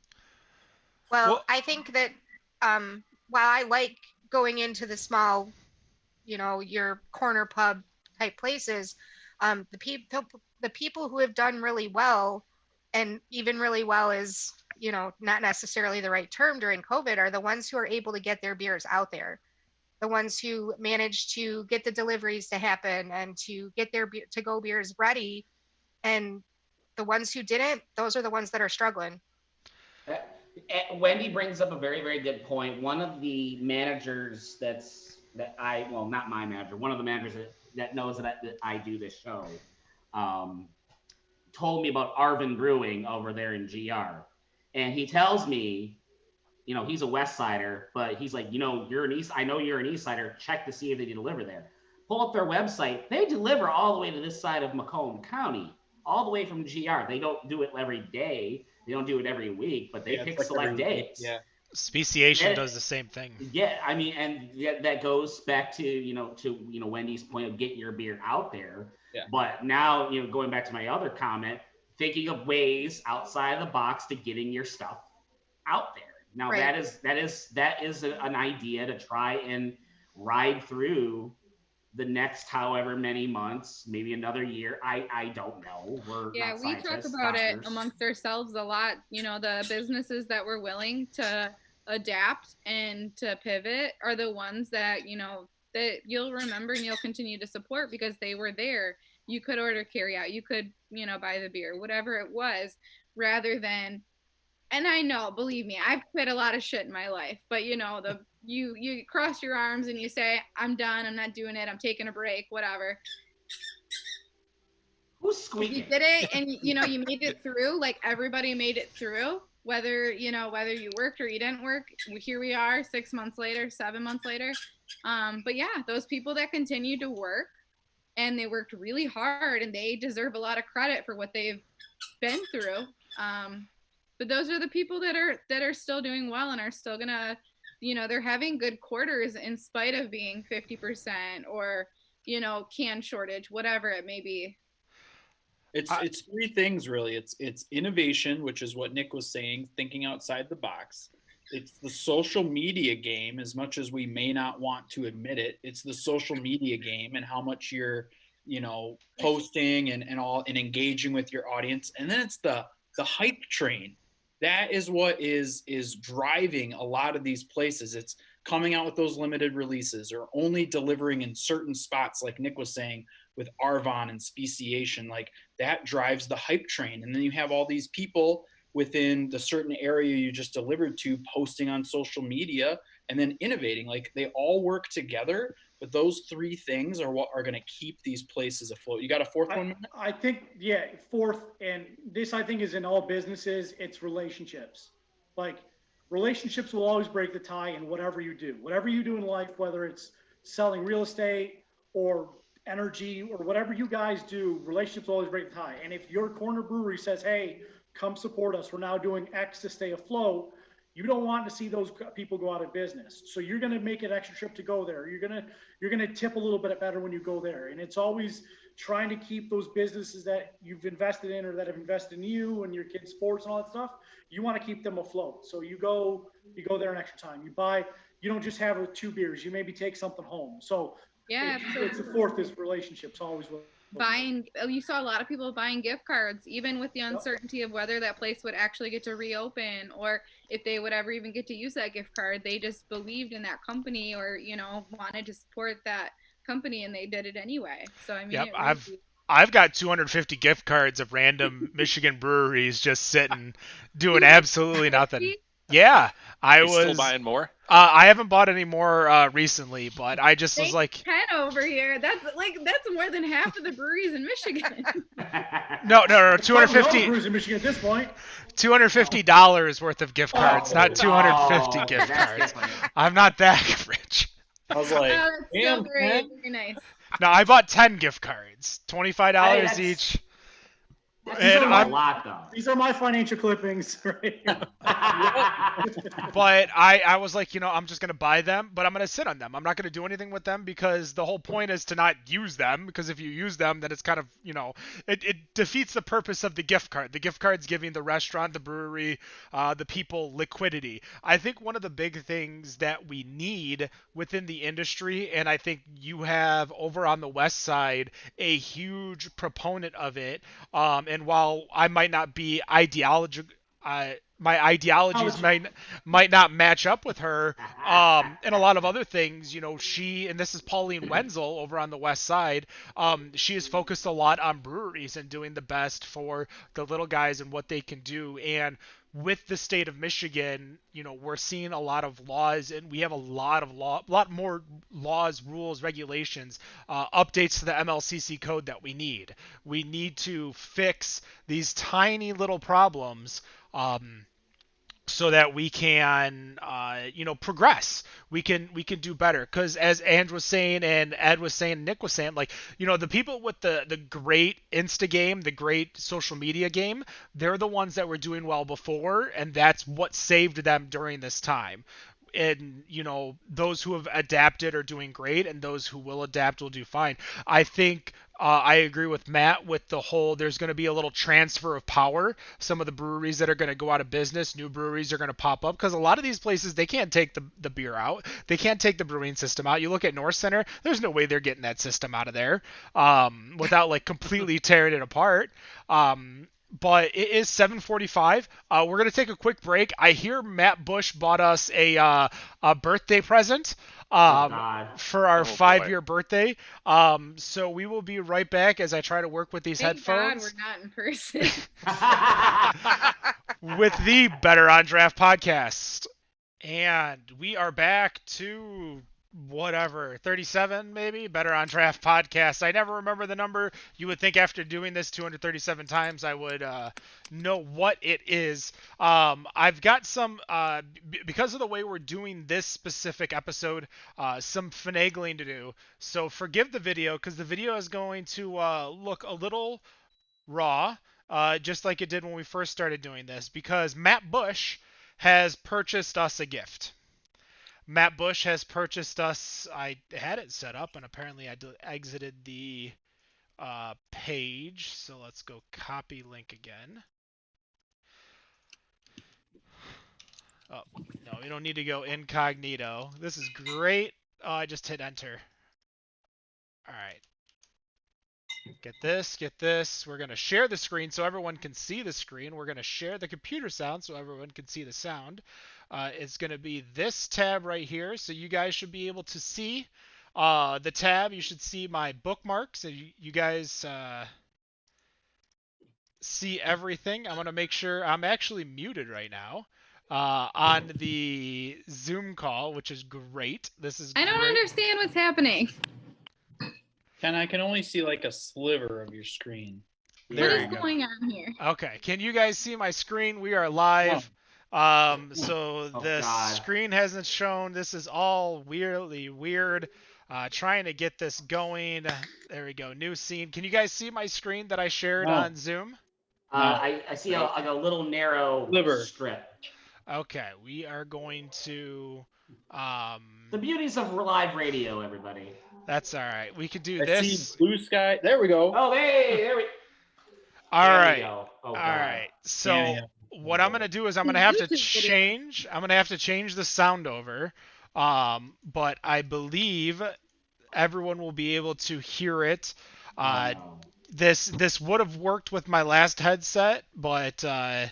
Well, I think that while I like going into the small, your corner pub type places, the people who have done really well, and even really well is, not necessarily the right term during COVID, are the ones who are able to get their beers out there. The ones who managed to get the deliveries to happen and to get their to-go beers ready. And the ones who didn't, those are the ones that are struggling. Wendy brings up a very, very good point. One of the managers not my manager, one of the managers that knows that I do this show, told me about Arvin Brewing over there in GR. And he tells me, he's a West Sider, but he's like, you're an East, I know you're an East Sider, check to see if they deliver there. Pull up their website. They deliver all the way to this side of Macomb County, all the way from GR. They don't do it every day. They don't do it every week, but they pick select days. Yeah. Speciation does the same thing. Yeah, I mean, and that goes back to Wendy's point of get your beer out there. Yeah. But now, going back to my other comment, thinking of ways outside of the box to getting your stuff out there. Now right. that is an idea to try and ride through the next however many months, maybe another year. I don't know. We talk about it amongst ourselves a lot. The businesses that were willing to adapt and to pivot are the ones that, that you'll remember and you'll continue to support because they were there you could order carry out, you could, buy the beer, whatever it was, rather than, and I know, believe me, I've quit a lot of shit in my life, but you cross your arms and you say, I'm done, I'm not doing it, I'm taking a break, whatever. Who's squeaking? You did it, and you made it through. Like, everybody made it through, whether you worked or you didn't work. Here we are 6 months later, 7 months later. But yeah, those people that continue to work, and they worked really hard, and they deserve a lot of credit for what they've been through. But those are the people that are still doing well and are still gonna, they're having good quarters in spite of being 50% or can shortage, whatever it may be. It's three things really. It's innovation, which is what Nick was saying, thinking outside the box. It's the social media game, as much as we may not want to admit it. It's the social media game and how much you're, posting and engaging with your audience. And then it's the hype train. That is what is driving a lot of these places. It's coming out with those limited releases or only delivering in certain spots, like Nick was saying, with Arvon and speciation. Like, that drives the hype train. And then you have all these people within the certain area you just delivered to posting on social media and then innovating. Like, they all work together, but those three things are what are going to keep these places afloat. You got a fourth one? I think, yeah, fourth, and this I think is in all businesses, it's relationships. Like, relationships will always break the tie in whatever you do. Whatever you do in life, whether it's selling real estate or energy or whatever you guys do, relationships will always break the tie. And if your corner brewery says, hey, come support us, we're now doing X to stay afloat, you don't want to see those people go out of business. So you're going to make an extra trip to go there. You're going to tip a little bit better when you go there. And it's always trying to keep those businesses that you've invested in or that have invested in you and your kids' sports and all that stuff. You want to keep them afloat. So you go there an extra time. You don't just have 2 beers. You maybe take something home. So yeah, it's the fourth is relationships always. You saw a lot of people buying gift cards, even with the uncertainty of whether that place would actually get to reopen or if they would ever even get to use that gift card. They just believed in that company or, wanted to support that company, and they did it anyway. So, I mean, yep, I've got 250 gift cards of random Michigan breweries just sitting, doing absolutely nothing. Yeah, I was still buying more. I haven't bought any more recently, but I just was like 10 over here. That's more than half of the breweries in Michigan. No, 250 breweries in Michigan at this point. $250 worth of gift cards, not 250 gift cards. I'm not that rich. I was like, damn, very nice. No, I bought 10 gift cards, $25 each. These are a lot, though. These are my financial clippings right here. But I was like, I'm just going to buy them, but I'm going to sit on them. I'm not going to do anything with them because the whole point is to not use them, because if you use them, then it's kind of, it defeats the purpose of the gift card. The gift card's giving the restaurant, the brewery, the people liquidity. I think one of the big things that we need within the industry, and I think you have over on the west side a huge proponent of it, and while I might not be my ideologies might not match up with her, and a lot of other things, she, and this is Pauline Wenzel over on the west side, she is focused a lot on breweries and doing the best for the little guys and what they can do. And with the state of Michigan, we're seeing a lot of laws, and we have a lot more laws, rules, regulations, updates to the MLCC code that we need. We need to fix these tiny little problems, so that we can, progress. We can do better. Because as Andrew was saying, and Ed was saying, Nick was saying, like, the people with the great Insta game, the great social media game, they're the ones that were doing well before, and that's what saved them during this time. And, those who have adapted are doing great, and those who will adapt will do fine. I think I agree with Matt with the whole, there's going to be a little transfer of power. Some of the breweries that are going to go out of business, new breweries are going to pop up, because a lot of these places, they can't take the beer out. They can't take the brewing system out. You look at North Center, there's no way they're getting that system out of there without, like, completely tearing it apart. but it is 7:45. We're gonna take a quick break. I hear Matt Bush bought us a birthday present for our 5-year birthday. So we will be right back as I try to work with these Thank God headphones. we're not in person. With the Better on Draft podcast. And we are back to whatever, 37 maybe, Better on Draft podcast. I never remember the number. You would think after doing this 237 times I would know what it is. I've got some, because of the way we're doing this specific episode, some finagling to do. So forgive the video, because the video is going to look a little raw, just like it did when we first started doing this, because Matt Bush has purchased us a gift. Matt Bush has purchased us. I had it set up, and apparently I exited the page. So let's go copy link again. Oh, no, we don't need to go incognito. This is great. Oh, I just hit enter. All right. Get this. We're going to share the screen so everyone can see the screen. We're going to share the computer sound so everyone can see the sound. It's going to be this tab right here. So you guys should be able to see the tab. You should see my bookmarks. So you guys see everything. I'm going to make sure I'm actually muted right now on the Zoom call, which is great. This is I don't great. understand what's happening. Ken, I can only see like a sliver of your screen. What is going on here? Okay, can you guys see my screen? We are live. So the screen hasn't shown. This is all weirdly weird. Trying to get this going. There we go. New scene. Can you guys see my screen that I shared on Zoom? I see a little narrow strip. Okay, we are going to. The beauties of live radio, everybody. That's all right. We could do I this. see blue sky. There we go. Oh, hey, there we. All there right. We go. Oh, all God. right. So what I'm gonna do is I'm gonna have to change. I'm gonna have to change the sound over. But I believe everyone will be able to hear it. This would have worked with my last headset, but I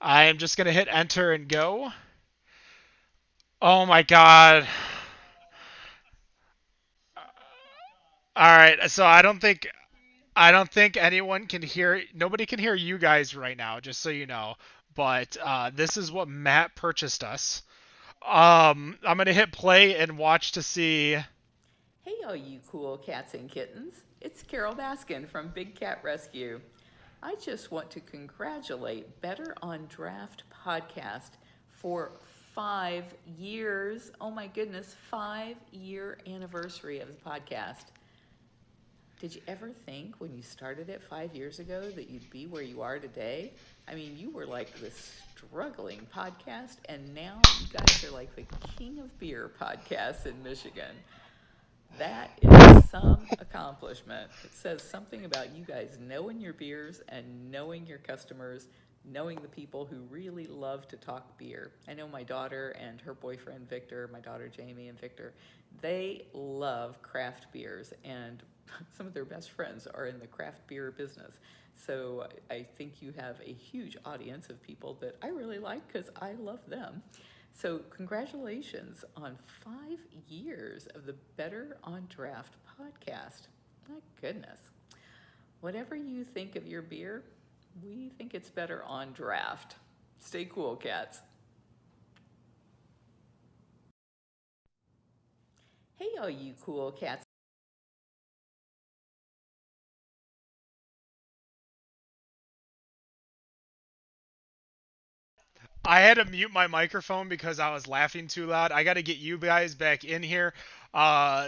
am just gonna hit enter and go. Oh my God. All right, so I don't think anyone can hear. Nobody can hear you guys right now, just so you know. But this is what Matt purchased us. I'm gonna hit play and watch to see. Hey, all you cool cats and kittens! It's Carol Baskin from Big Cat Rescue. I just want to congratulate Better on Draft podcast for 5 years. Oh my goodness, 5-year anniversary of the podcast. Did you ever think when you started it 5 years ago that you'd be where you are today? I mean, you were like this struggling podcast, and now you guys are like the king of beer podcasts in Michigan. That is some accomplishment. It says something about you guys knowing your beers and knowing your customers, knowing the people who really love to talk beer. I know my daughter and her boyfriend Victor, my daughter Jamie and Victor, they love craft beers, and some of their best friends are in the craft beer business. So I think you have a huge audience of people that I really like because I love them. So congratulations on 5 years of the Better on Draft podcast. My goodness. Whatever you think of your beer, we think it's better on draft. Stay cool, cats. Hey, all you cool cats. I had to mute my microphone because I was laughing too loud. I got to get you guys back in here.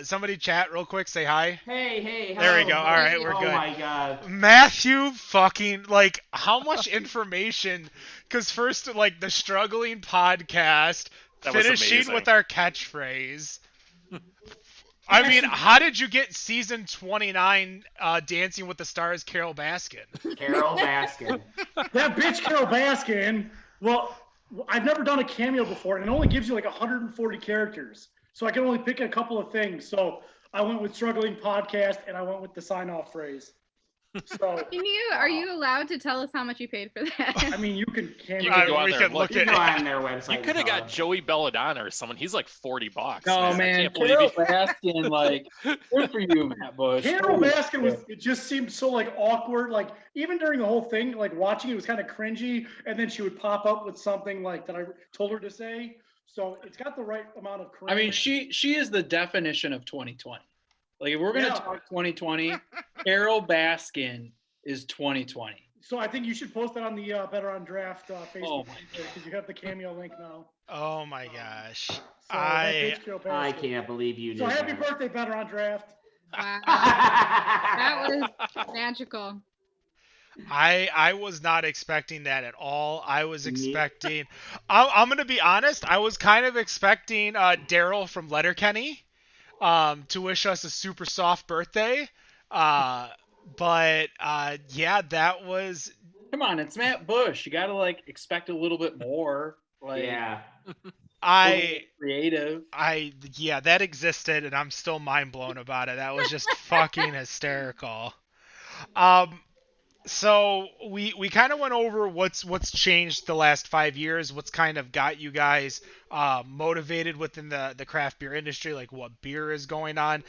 Somebody chat real quick. Say hi. Hey. There we go. All right, we're good. Oh my God. Matthew fucking, like, how much information? Because first, like, the struggling podcast, finishing with our catchphrase. I mean, how did you get season 29 Dancing with the Stars, Carol Baskin? Carol Baskin. That bitch Carol Baskin. Well, I've never done a cameo before, and it only gives you like 140 characters. So I can only pick a couple of things. So I went with struggling podcast, and I went with the sign-off phrase. So Are you allowed to tell us how much you paid for that? I mean, you can You can go on we there can and look. look You at go on their website. You and could have tell got us. Joey Belladonna or someone. He's like $40. No, I man, can't believe Carol he... Baskin, like, good for you, Matt Bush. Carol Holy Baskin was, shit. it just seemed so like awkward. Like even during the whole thing, like watching it was kind of cringy. And then she would pop up with something like that I told her to say. So it's got the right amount of cringe. I mean, she is the definition of 2020. Like, if we're gonna Yeah. talk 2020, Carol Baskin is 2020. So I think you should post that on the Better on Draft Facebook Oh my because you have the cameo link now. Oh my gosh. So that bitch Carol I Baskin. can't believe you did So happy that. birthday, Better on Draft. Wow. That was magical. I was not expecting that at all. I was Me- expecting I'm gonna be honest, I was kind of expecting Daryl from Letterkenny to wish us a super soft birthday. But yeah, that was Come on, it's Matt Bush. You gotta like expect a little bit more. Like, Yeah. creative. yeah, that existed and I'm still mind blown about it. That was just fucking hysterical. So we kind of went over what's changed the last 5 years, what's kind of got you guys motivated within the craft beer industry, like what beer is going on.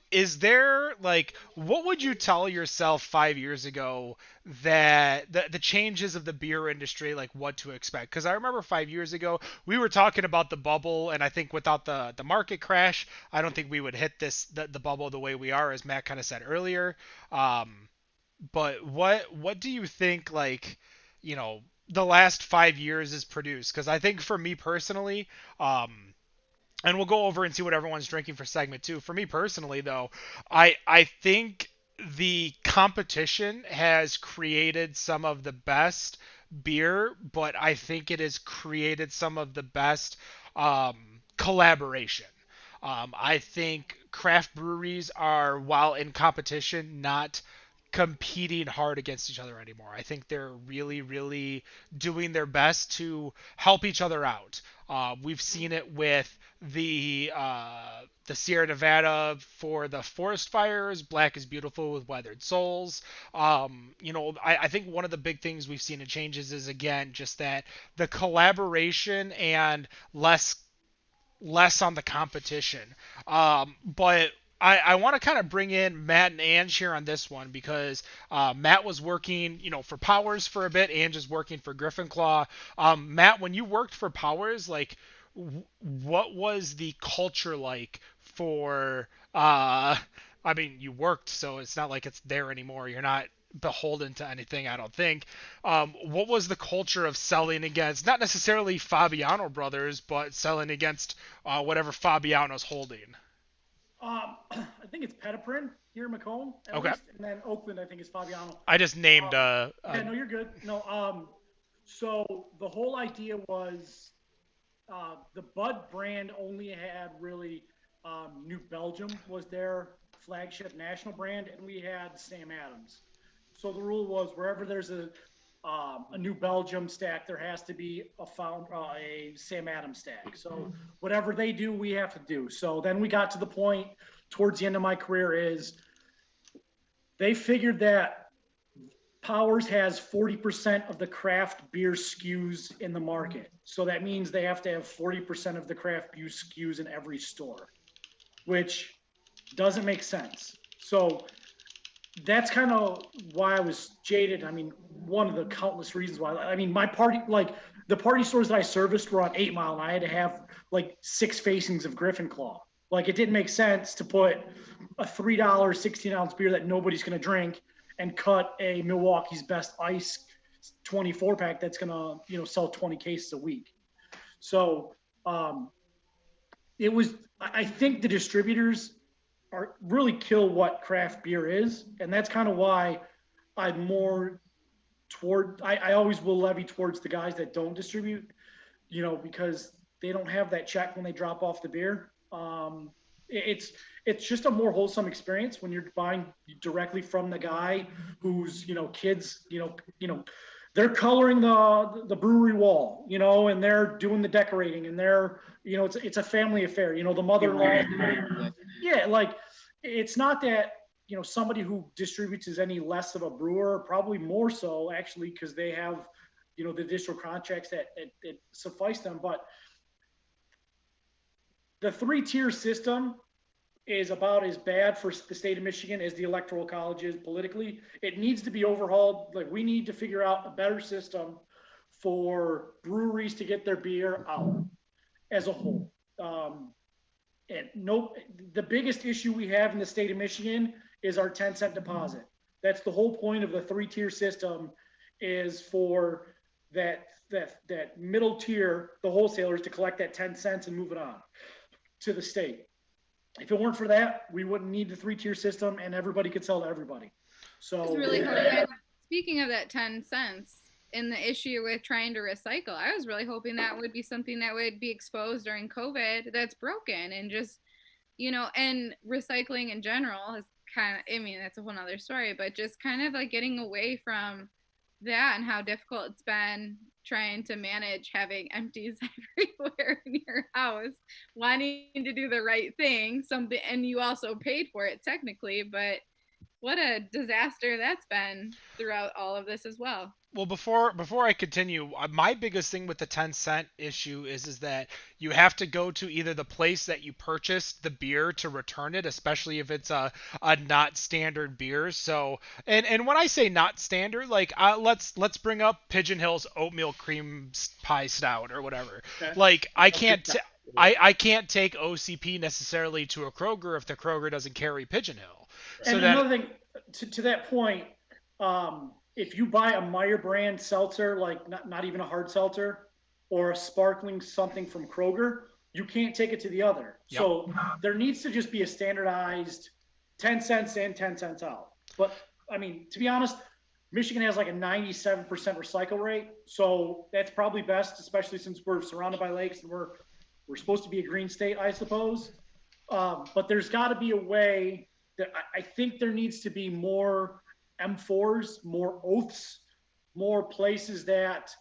Is there like what would you tell yourself 5 years ago that the changes of the beer industry, like what to expect? Because I remember 5 years ago we were talking about the bubble, and I think without the market crash, I don't think we would hit the bubble the way we are, as Matt kind of said earlier. But what do you think, like, you know, the last 5 years has produced? Because I think for me personally, and we'll go over and see what everyone's drinking for segment 2. For me personally, though, I think the competition has created some of the best beer, but I think it has created some of the best collaboration. I think craft breweries are, while in competition, not competing hard against each other anymore. I think they're really, really doing their best to help each other out. We've seen it with the Sierra Nevada for the forest fires, Black is Beautiful with Weathered Souls. I think one of the big things we've seen in changes is, again, just that the collaboration and less on the competition. But I want to kind of bring in Matt and Ange here on this one because Matt was working, for Powers for a bit. Ange is working for Griffin Claw. Matt, when you worked for Powers, like, what was the culture like for? I mean, you worked, so it's not like it's there anymore. You're not beholden to anything, I don't think. What was the culture of selling against, not necessarily Fabiano Brothers, but selling against whatever Fabiano's holding? I think it's Petiprin here in Macomb. Okay. Least, and then Oakland, I think, is Fabiano. I just named. Yeah, no, you're good. No, so the whole idea was the Bud brand only had really New Belgium was their flagship national brand, and we had Sam Adams. So the rule was wherever there's a New Belgium stack, there has to be a Sam Adams stack. So whatever they do, we have to do. So then we got to the point towards the end of my career is they figured that Powers has 40% of the craft beer SKUs in the market. So that means they have to have 40% of the craft beer SKUs in every store, which doesn't make sense. So that's kind of why I was jaded. I mean, one of the countless reasons why. I mean, my party, like the party stores that I serviced were on 8 Mile, and I had to have like 6 facings of Griffin Claw. Like, it didn't make sense to put a $3 16-ounce beer that nobody's going to drink and cut a Milwaukee's Best Ice 24-pack that's going to, sell 20 cases a week. So it was, I think the distributors really kill what craft beer is. And that's kind of why I'm more I always will levy towards the guys that don't distribute, because they don't have that check when they drop off the beer. It's just a more wholesome experience when you're buying directly from the guy who's, kids, they're coloring the brewery wall, and they're doing the decorating, and they're, it's a family affair, the mother-in-law. Yeah. Like, it's not that, somebody who distributes is any less of a brewer, probably more so actually, because they have, the additional contracts that suffice them. But the 3-tier system is about as bad for the state of Michigan as the electoral college is politically. It needs to be overhauled. Like, we need to figure out a better system for breweries to get their beer out as a whole. And the biggest issue we have in the state of Michigan is our 10-cent deposit. That's the whole point of the 3-tier system, is for that middle tier, the wholesalers, to collect that 10 cents and move it on to the state. If it weren't for that, we wouldn't need the 3-tier system, and everybody could sell to everybody. So really speaking of that 10 cents in the issue with trying to recycle, I was really hoping that would be something that would be exposed during COVID that's broken, and just, and recycling in general is kind of, that's a whole nother story, but just kind of like getting away from that and how difficult it's been trying to manage having empties everywhere in your house, wanting to do the right thing, and you also paid for it technically, but what a disaster that's been throughout all of this as well. Well, before I continue, my biggest thing with the 10-cent issue is that you have to go to either the place that you purchased the beer to return it, especially if it's a not standard beer. So, and when I say not standard, like, let's bring up Pigeon Hill's oatmeal cream pie stout or whatever. Okay. Like, I can't take OCP necessarily to a Kroger if the Kroger doesn't carry Pigeon Hill. And so another thing, to that point, if you buy a Meyer brand seltzer, like not even a hard seltzer, or a sparkling something from Kroger, you can't take it to the other. Yep. So there needs to just be a standardized 10 cents in, 10 cents out. But to be honest, Michigan has like a 97% recycle rate. So that's probably best, especially since we're surrounded by lakes and we're supposed to be a green state, I suppose. But there's got to be a way that I think there needs to be more M4s, more oaths, more places that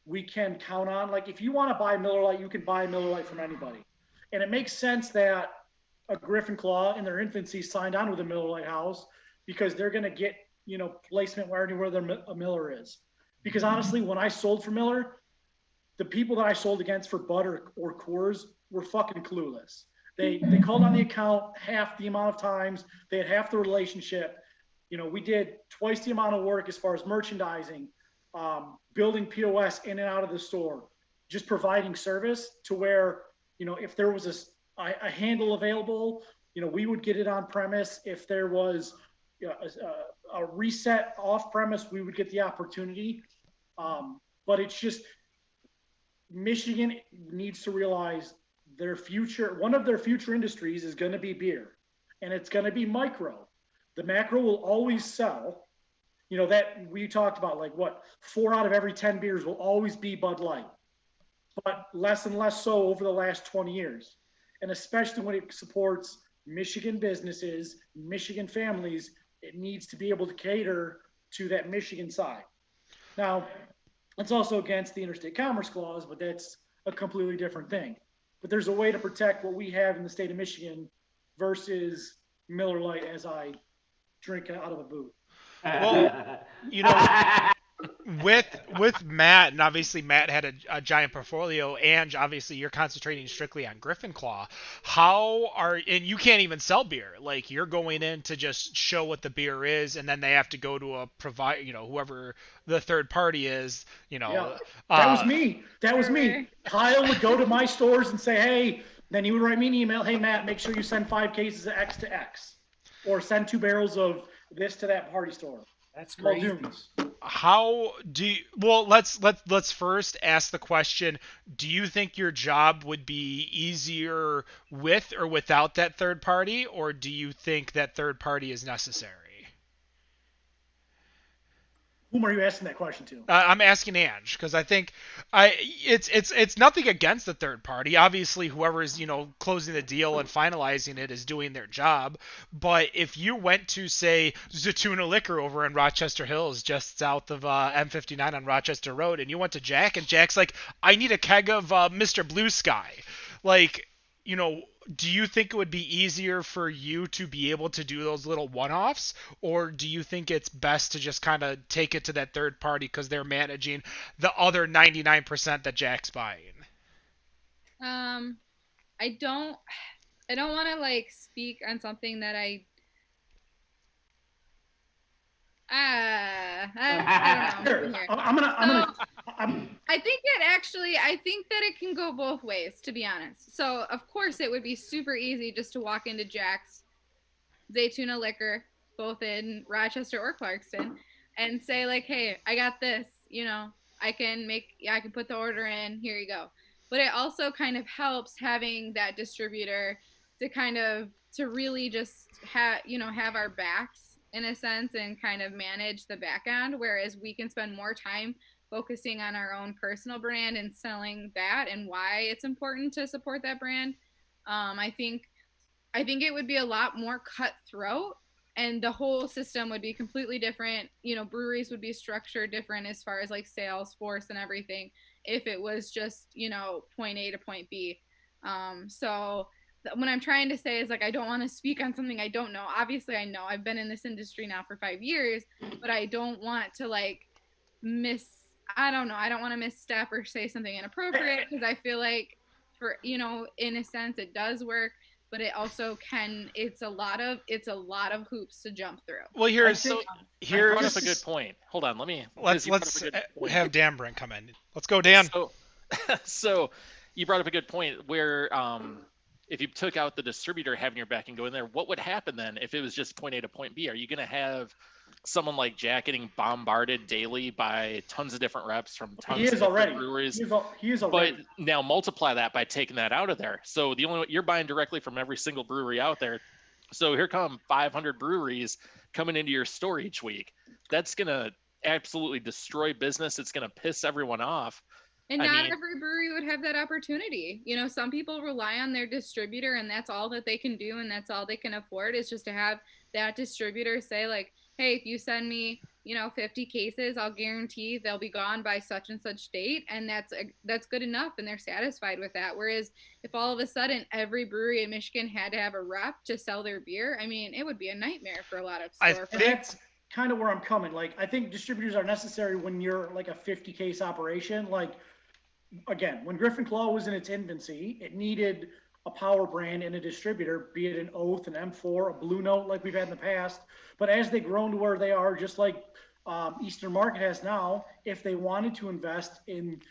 we can count on. Like, if you want to buy Miller Lite, you can buy Miller Lite from anybody. And it makes sense that a Griffin Claw in their infancy signed on with a Miller Lite house, because they're going to get, placement where anywhere a Miller is. Because honestly, when I sold for Miller, the people that I sold against for Bud or Coors were fucking clueless. They called on the account half the amount of times. They had half the relationship. We did twice the amount of work as far as merchandising, building POS in and out of the store, just providing service to where, if there was a handle available, we would get it on premise. If there was a reset off premise, we would get the opportunity. But it's just, Michigan needs to realize one of their future industries is going to be beer, and it's going to be micro. The macro will always sell, that we talked about, like 4 out of every 10 beers will always be Bud Light, but less and less so over the last 20 years. And especially when it supports Michigan businesses, Michigan families, it needs to be able to cater to that Michigan side. Now, it's also against the Interstate Commerce Clause, but that's a completely different thing. But there's a way to protect what we have in the state of Michigan versus Miller Lite as I drink out of a boot. Well, with Matt, and obviously Matt had a giant portfolio, and obviously you're concentrating strictly on Griffin Claw. And you can't even sell beer. Like, you're going in to just show what the beer is, and then they have to go to a whoever the third party is, Yeah. That was me. Kyle would go to my stores and say, hey, then he would write me an email. Hey, Matt, make sure you send 5 cases of X to X, or send 2 barrels of this to that party store. That's great. How do you, well, let's first ask the question, do you think your job would be easier with or without that third party, or do you think that third party is necessary? Whom are you asking that question to? I'm asking Ange, because I think it's nothing against the third party. Obviously, whoever is closing the deal and finalizing it is doing their job. But if you went to, say, Zatuna Liquor over in Rochester Hills, just south of M59 on Rochester Road, and you went to Jack, and Jack's like, I need a keg of Mr. Blue Sky, like, do you think it would be easier for you to be able to do those little one-offs, or do you think it's best to just kind of take it to that third party because they're managing the other 99% that Jack's buying? Um, I don't want to like speak on something that I don't know. Here, I think that it can go both ways, to be honest. So of course it would be super easy just to walk into Jack's Zaytuna Liquor, both in Rochester or Clarkston, and say like, hey, I got this, I can put the order in, here you go. But it also kind of helps having that distributor to really just have our backs in a sense and kind of manage the back end, whereas we can spend more time focusing on our own personal brand and selling that and why it's important to support that brand. I think it would be a lot more cutthroat and the whole system would be completely different. Breweries would be structured different as far as like sales force and everything if it was just, point A to point B. So what I'm trying to say is like, I don't want to speak on something I don't know. Obviously, I know I've been in this industry now for 5 years, but I don't want to like I don't know. I don't want to misstep or say something inappropriate because I feel like in a sense it does work, but it also it's a lot of hoops to jump through. Well, you brought up a good point. Hold on, let's have Dan Brink come in. Let's go, Dan. So you brought up a good point where if you took out the distributor having your back and go in there, what would happen then if it was just point A to point B? Are you going to have someone like Jack getting bombarded daily by tons of different reps from tons of different breweries? He is already. But now multiply that by taking that out of there. So you're buying directly from every single brewery out there. So here come 500 breweries coming into your store each week. That's going to absolutely destroy business. It's going to piss everyone off. And every brewery would have that opportunity. Some people rely on their distributor and that's all that they can do and that's all they can afford is just to have that distributor say like, hey, if you send me, 50 cases, I'll guarantee they'll be gone by such and such date. And that's good enough and they're satisfied with that. Whereas if all of a sudden every brewery in Michigan had to have a rep to sell their beer, it would be a nightmare for a lot of stores. That's kind of where I'm coming. Like, I think distributors are necessary when you're like a 50 case operation. Like, again, when Griffin Claw was in its infancy, it needed a power brand and a distributor, be it an Oath, an M4, a Blue Note like we've had in the past. But as they've grown to where they are, just like Eastern Market has now, if they wanted to invest in,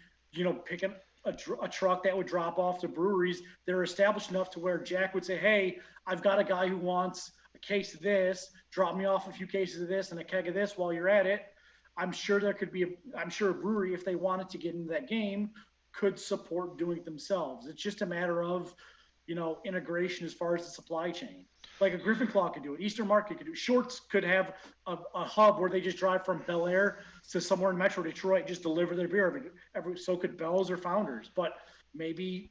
picking a truck that would drop off to breweries, they're established enough to where Jack would say, hey, I've got a guy who wants a case of this, drop me off a few cases of this and a keg of this while you're at it. I'm sure a brewery, if they wanted to get into that game, could support doing it themselves. It's just a matter of, integration as far as the supply chain. Like a Griffin Claw could do it. Eastern Market could do it. Shorts could have a hub where they just drive from Bel Air to somewhere in Metro Detroit, just deliver their beer so could Bell's or Founders. But maybe,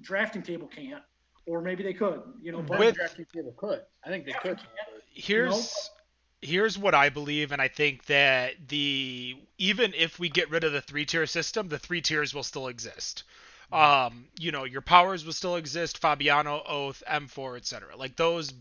drafting table can't, or maybe they could, but drafting table could. I think they could. Here's what I believe, and I think that even if we get rid of the 3-tier system, the 3 tiers will still exist. Your Powers will still exist, Fabiano, Oath, M4, etc. Like those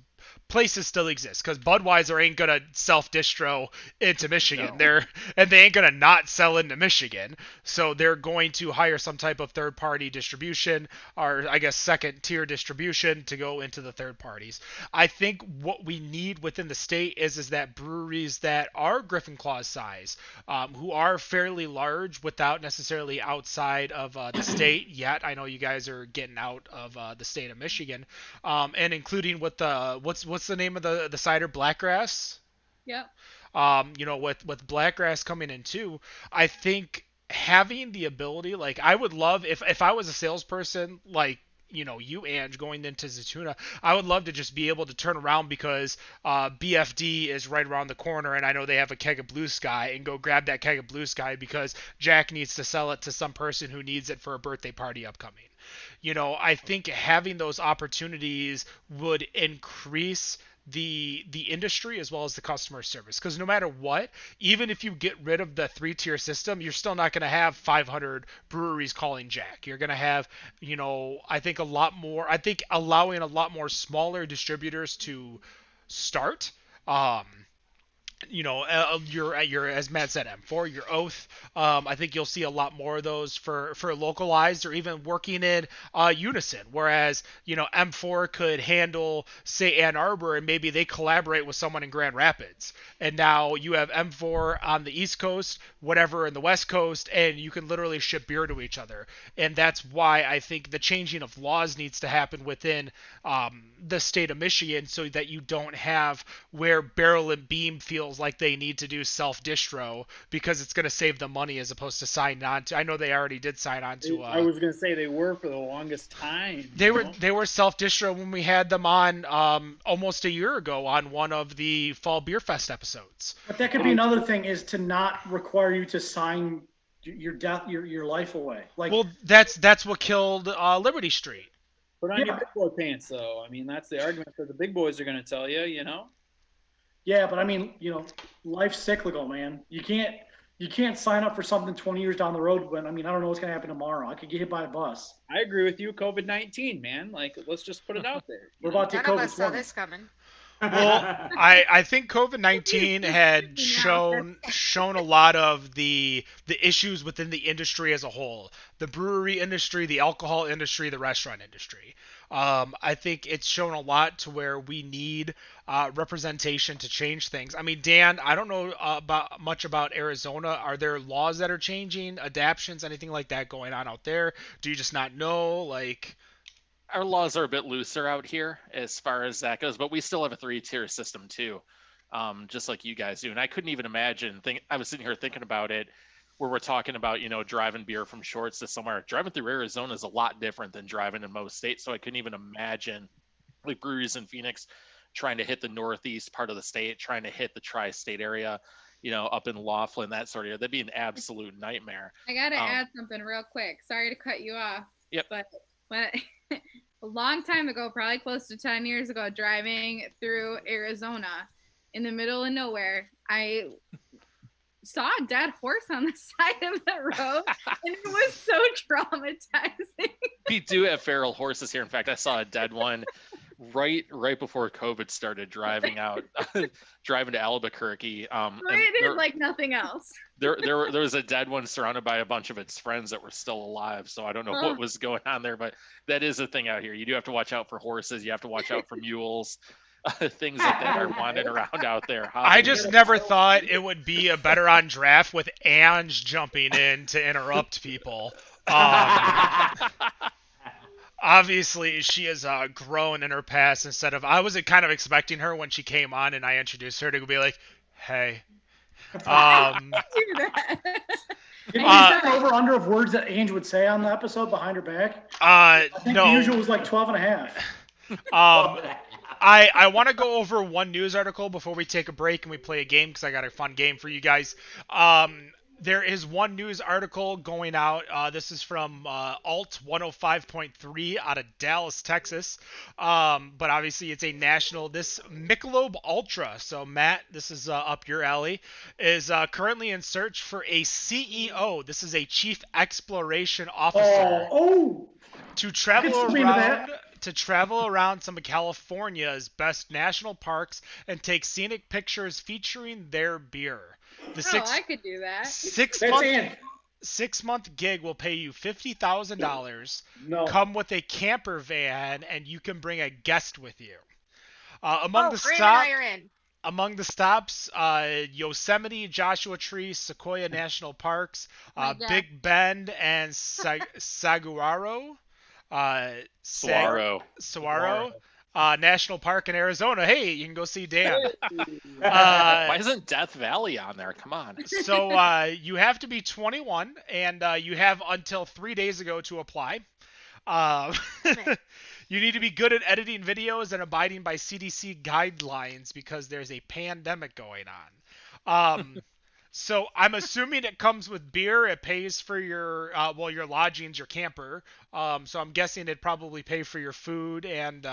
places still exist because Budweiser ain't gonna self-distro into Michigan. No. They ain't gonna not sell into Michigan. So they're going to hire some type of third-party distribution, or I guess second-tier distribution to go into the third parties. I think what we need within the state is that breweries that are Griffin Claw's size, who are fairly large without necessarily outside of the state yet. I know you guys are getting out of the state of Michigan, and including with the what's the name of the cider, Blackgrass? Yep. With Blackgrass coming in too, I think having the ability, like I would love if I was a salesperson like you, Ange, going into Zaytuna, I would love to just be able to turn around because BFD is right around the corner and I know they have a keg of Blue Sky and go grab that keg of Blue Sky because Jack needs to sell it to some person who needs it for a birthday party upcoming. I think having those opportunities would increase the industry as well as the customer service. Because no matter what, even if you get rid of the 3-tier system, you're still not going to have 500 breweries calling Jack. You're going to have, I think allowing a lot more smaller distributors to start. Your as Matt said, M4, your Oath. I think you'll see a lot more of those for localized or even working in unison. Whereas M4 could handle say Ann Arbor and maybe they collaborate with someone in Grand Rapids, and now you have M4 on the East Coast, whatever in the West Coast, and you can literally ship beer to each other. And that's why I think the changing of laws needs to happen within the state of Michigan, so that you don't have where Barrel and Beam feels like they need to do self-distro because it's going to save them money as opposed to sign on to. I know they already did sign on to. I was going to say they were for the longest time. They were self-distro when we had them on almost a year ago on one of the Fall Beer Fest episodes. But that could be another thing, is to not require you to sign your life away. Well, that's what killed Liberty Street. Put on your big boy pants, though. I mean, that's the argument that the big boys are going to tell you, Yeah, but I mean, life's cyclical, man. You can't sign up for something 20 years down the road when, I don't know what's going to happen tomorrow. I could get hit by a bus. I agree with you. COVID-19, man. Let's just put it out there. We're about to None of us saw this coming. Well, I think COVID-19 had shown a lot of the issues within the industry as a whole. The brewery industry, the alcohol industry, the restaurant industry. I think it's shown a lot to where we need representation to change things. I mean, Dan, I don't know much about Arizona. Are there laws that are changing, adaptions, anything like that going on out there? Do you just not know? Our laws are a bit looser out here as far as that goes, but we still have a 3-tier system too, just like you guys do. And I couldn't even imagine. I was sitting here thinking about it, where we're talking about driving beer from Shorts to somewhere. Driving through Arizona is a lot different than driving in most states, so I couldn't even imagine breweries in Phoenix trying to hit the northeast part of the state, trying to hit the tri-state area, up in Laughlin, that sort of area. That'd be an absolute nightmare. I gotta add something real quick. Sorry to cut you off. Yep. But a long time ago, probably close to 10 years ago, driving through Arizona in the middle of nowhere, I saw a dead horse on the side of the road, and it was so traumatizing. We do have feral horses here. In fact, I saw a dead one right before COVID started, driving to Albuquerque. It is like nothing else. There was a dead one surrounded by a bunch of its friends that were still alive. So I don't know what was going on there, but that is a thing out here. You do have to watch out for horses. You have to watch out for mules. Things like that are wandering around out there. I just never thought it would be a better on draft with Ange jumping in to interrupt people. Obviously, she has grown in her past. I was kind of expecting her when she came on and I introduced her to be like, hey. Do that. Can you set an over-under of words that Ange would say on the episode behind her back? I think no. The usual was like 12 and a half. I want to go over one news article before we take a break and we play a game, because I got a fun game for you guys. There is one news article going out. This is from Alt 105.3 out of Dallas, Texas. But obviously it's a national. This Michelob Ultra, so Matt, this is up your alley, is currently in search for a CEO. This is a Chief Exploration Officer. To travel around some of California's best national parks and take scenic pictures featuring their beer. I could do that. 6-month gig will pay you $50,000. No. Come with a camper van, and you can bring a guest with you. Among the stops, Yosemite, Joshua Tree, Sequoia National Parks, Big Bend, and Saguaro. Saguaro National Park in Arizona. Hey, you can go see Dan. Why isn't Death Valley on there? Come on. So you have to be 21, and you have until 3 days ago to apply. You need to be good at editing videos and abiding by CDC guidelines because there's a pandemic going on. So I'm assuming it comes with beer. It pays for your your lodgings, your camper. So I'm guessing it'd probably pay for your food and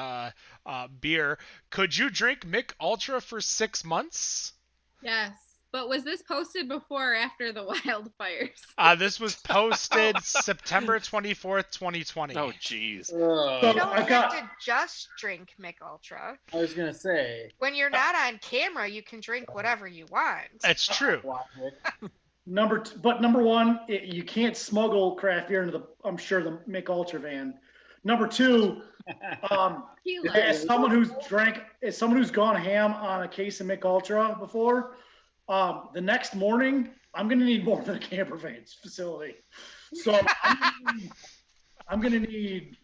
beer. Could you drink Mick Ultra for 6 months? Yes. But was this posted before or after the wildfires? This was posted September 24th, 2020. Oh, jeez. You So don't I've have got, to just drink Mick Ultra. I was gonna say. When you're not on camera, you can drink whatever you want. That's true. number one, you can't smuggle craft beer into I'm sure, the Mick Ultra van. Number two, as someone who's gone ham on a case of Mick Ultra before, the next morning I'm gonna need more than a camper van facility. So I'm gonna need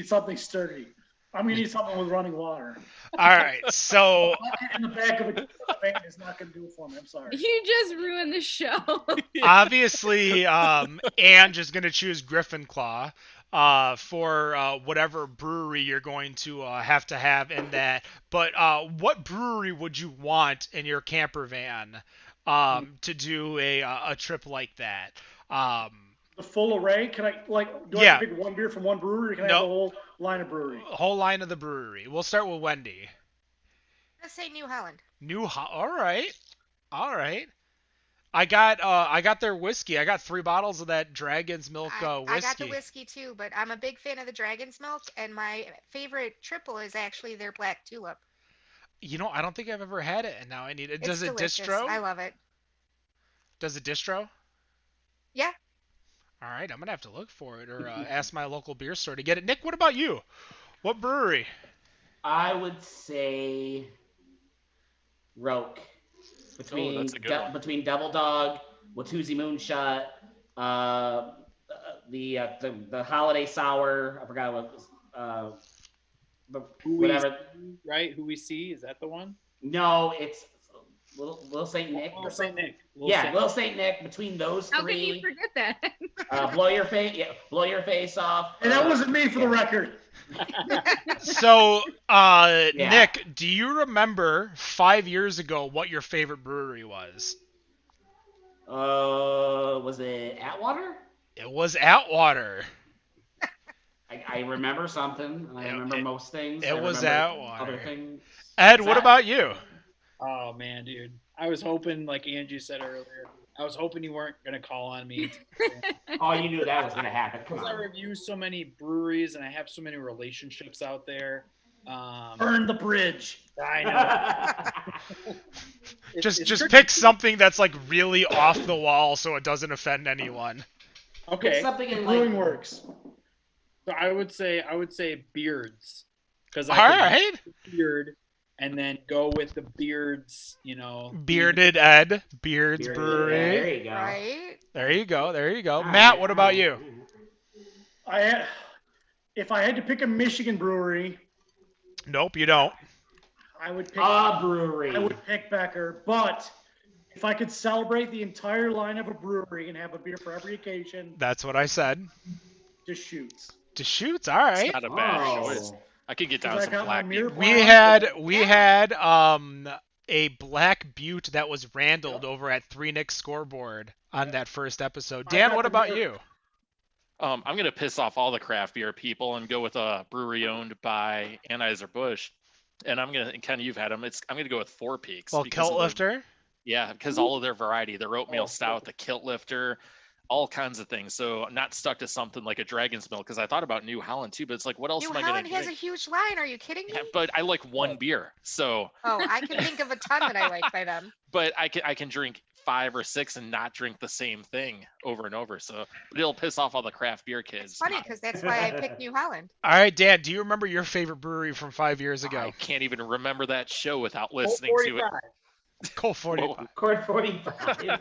something sturdy. I'm gonna need something with running water. All right, so In the back of a van is not gonna do it for me. I'm sorry. You just ruined the show. obviously, Ange is going to choose Griffin Claw for whatever brewery you're going to have in that. But what brewery would you want in your camper van to do a trip like that? The full array? Can I do I have to pick one beer from one brewery, or can I have the whole line of brewery? Whole line of the brewery. We'll start with Wendy. Let's say New Holland. All right. I got their whiskey. I got 3 bottles of that Dragon's Milk whiskey. I got the whiskey too, but I'm a big fan of the Dragon's Milk, and my favorite triple is actually their Black Tulip. You know, I don't think I've ever had it, and now I need it. Does It's it delicious. distro? I love it. Does it distro? Yeah. All right, I'm gonna have to look for it or ask my local beer store to get it. Nick, what about you? What brewery? I would say Roke. Between Double Dog, Watusi Moonshot, the Holiday Sour. I forgot what it was. Whatever. Right? Who we see? Is that the one? No, it's Little Saint Nick. Little Saint Nick. Little Saint Nick. Between those How three. can you forget that? Blow your face off. And that wasn't me, for the record. So, Nick, do you remember 5 years ago what your favorite brewery was? Was it Atwater? It was Atwater. I remember something. I remember most things. It was Atwater. Other things. Ed, what about you? Oh man, dude. I was hoping, like Angie said earlier, I was hoping you weren't gonna call on me. Oh, you knew that was gonna happen. Come Because I on. review so many breweries and I have so many relationships out there. Burn the bridge. I know. Just pick something that's like really off the wall so it doesn't offend anyone. Okay. Something in Brewing Works. So I would say Beards. Because All right. Beard and then go with the Beards, Bearded Ed, Beards Brewery. There you go. Right? There you go. Matt, what about you? If I had to pick a Michigan brewery, Nope, you don't. I would pick A brewery. I would pick Becker. But if I could celebrate the entire line of a brewery and have a beer for every occasion, That's what I said. Deschutes. Deschutes, all right. It's not a bad Oh. choice. I could get down I some got my black mirror beer. We had a Black Butte that was Randalled over at 3 Nick Scoreboard on that first episode. Dan, what about you? I'm going to piss off all the craft beer people and go with a brewery owned by Anheuser-Busch. And I'm going to, Ken, you've had them. I'm going to go with Four Peaks. Well, because Kilt of Lifter. Yeah, because all of their variety, their oatmeal stout, the Kilt Lifter, all kinds of things. So I'm not stuck to something like a Dragon's Milk, because I thought about New Holland too, but it's like, what else New am I going Holland to has a drink? huge line. Are you kidding me? Yeah, but I like one beer. So, Oh, I can think of a ton that I like by them. but I can drink 5 or 6 and not drink the same thing over and over. So but it'll piss off all the craft beer kids. It's funny because that's why I picked New Holland. All right, Dan, do you remember your favorite brewery from 5 years ago? I can't even remember that show without listening to it. Colt 45. Court 45.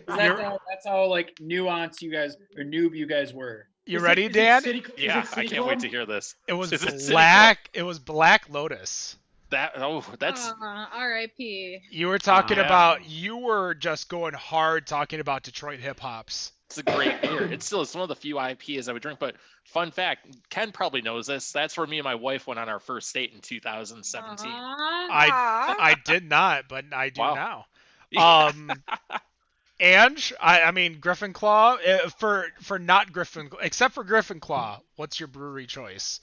That's how like nuanced you guys or noob you guys were. You ready, Dan? Yeah, I can't wait to hear this. It was Is it City Black. It was Black Lotus. That's R.I.P. You were talking Yeah. about. You were just going hard talking about Detroit hip hops. it's a great beer. It's one of the few IPAs I would drink. But fun fact, Ken probably knows this. That's where me and my wife went on our first date in 2017. I did not, but I do Wow. now. Um, Ange, I mean Griffin Claw for not Griffin except for Griffin Claw. What's your brewery choice?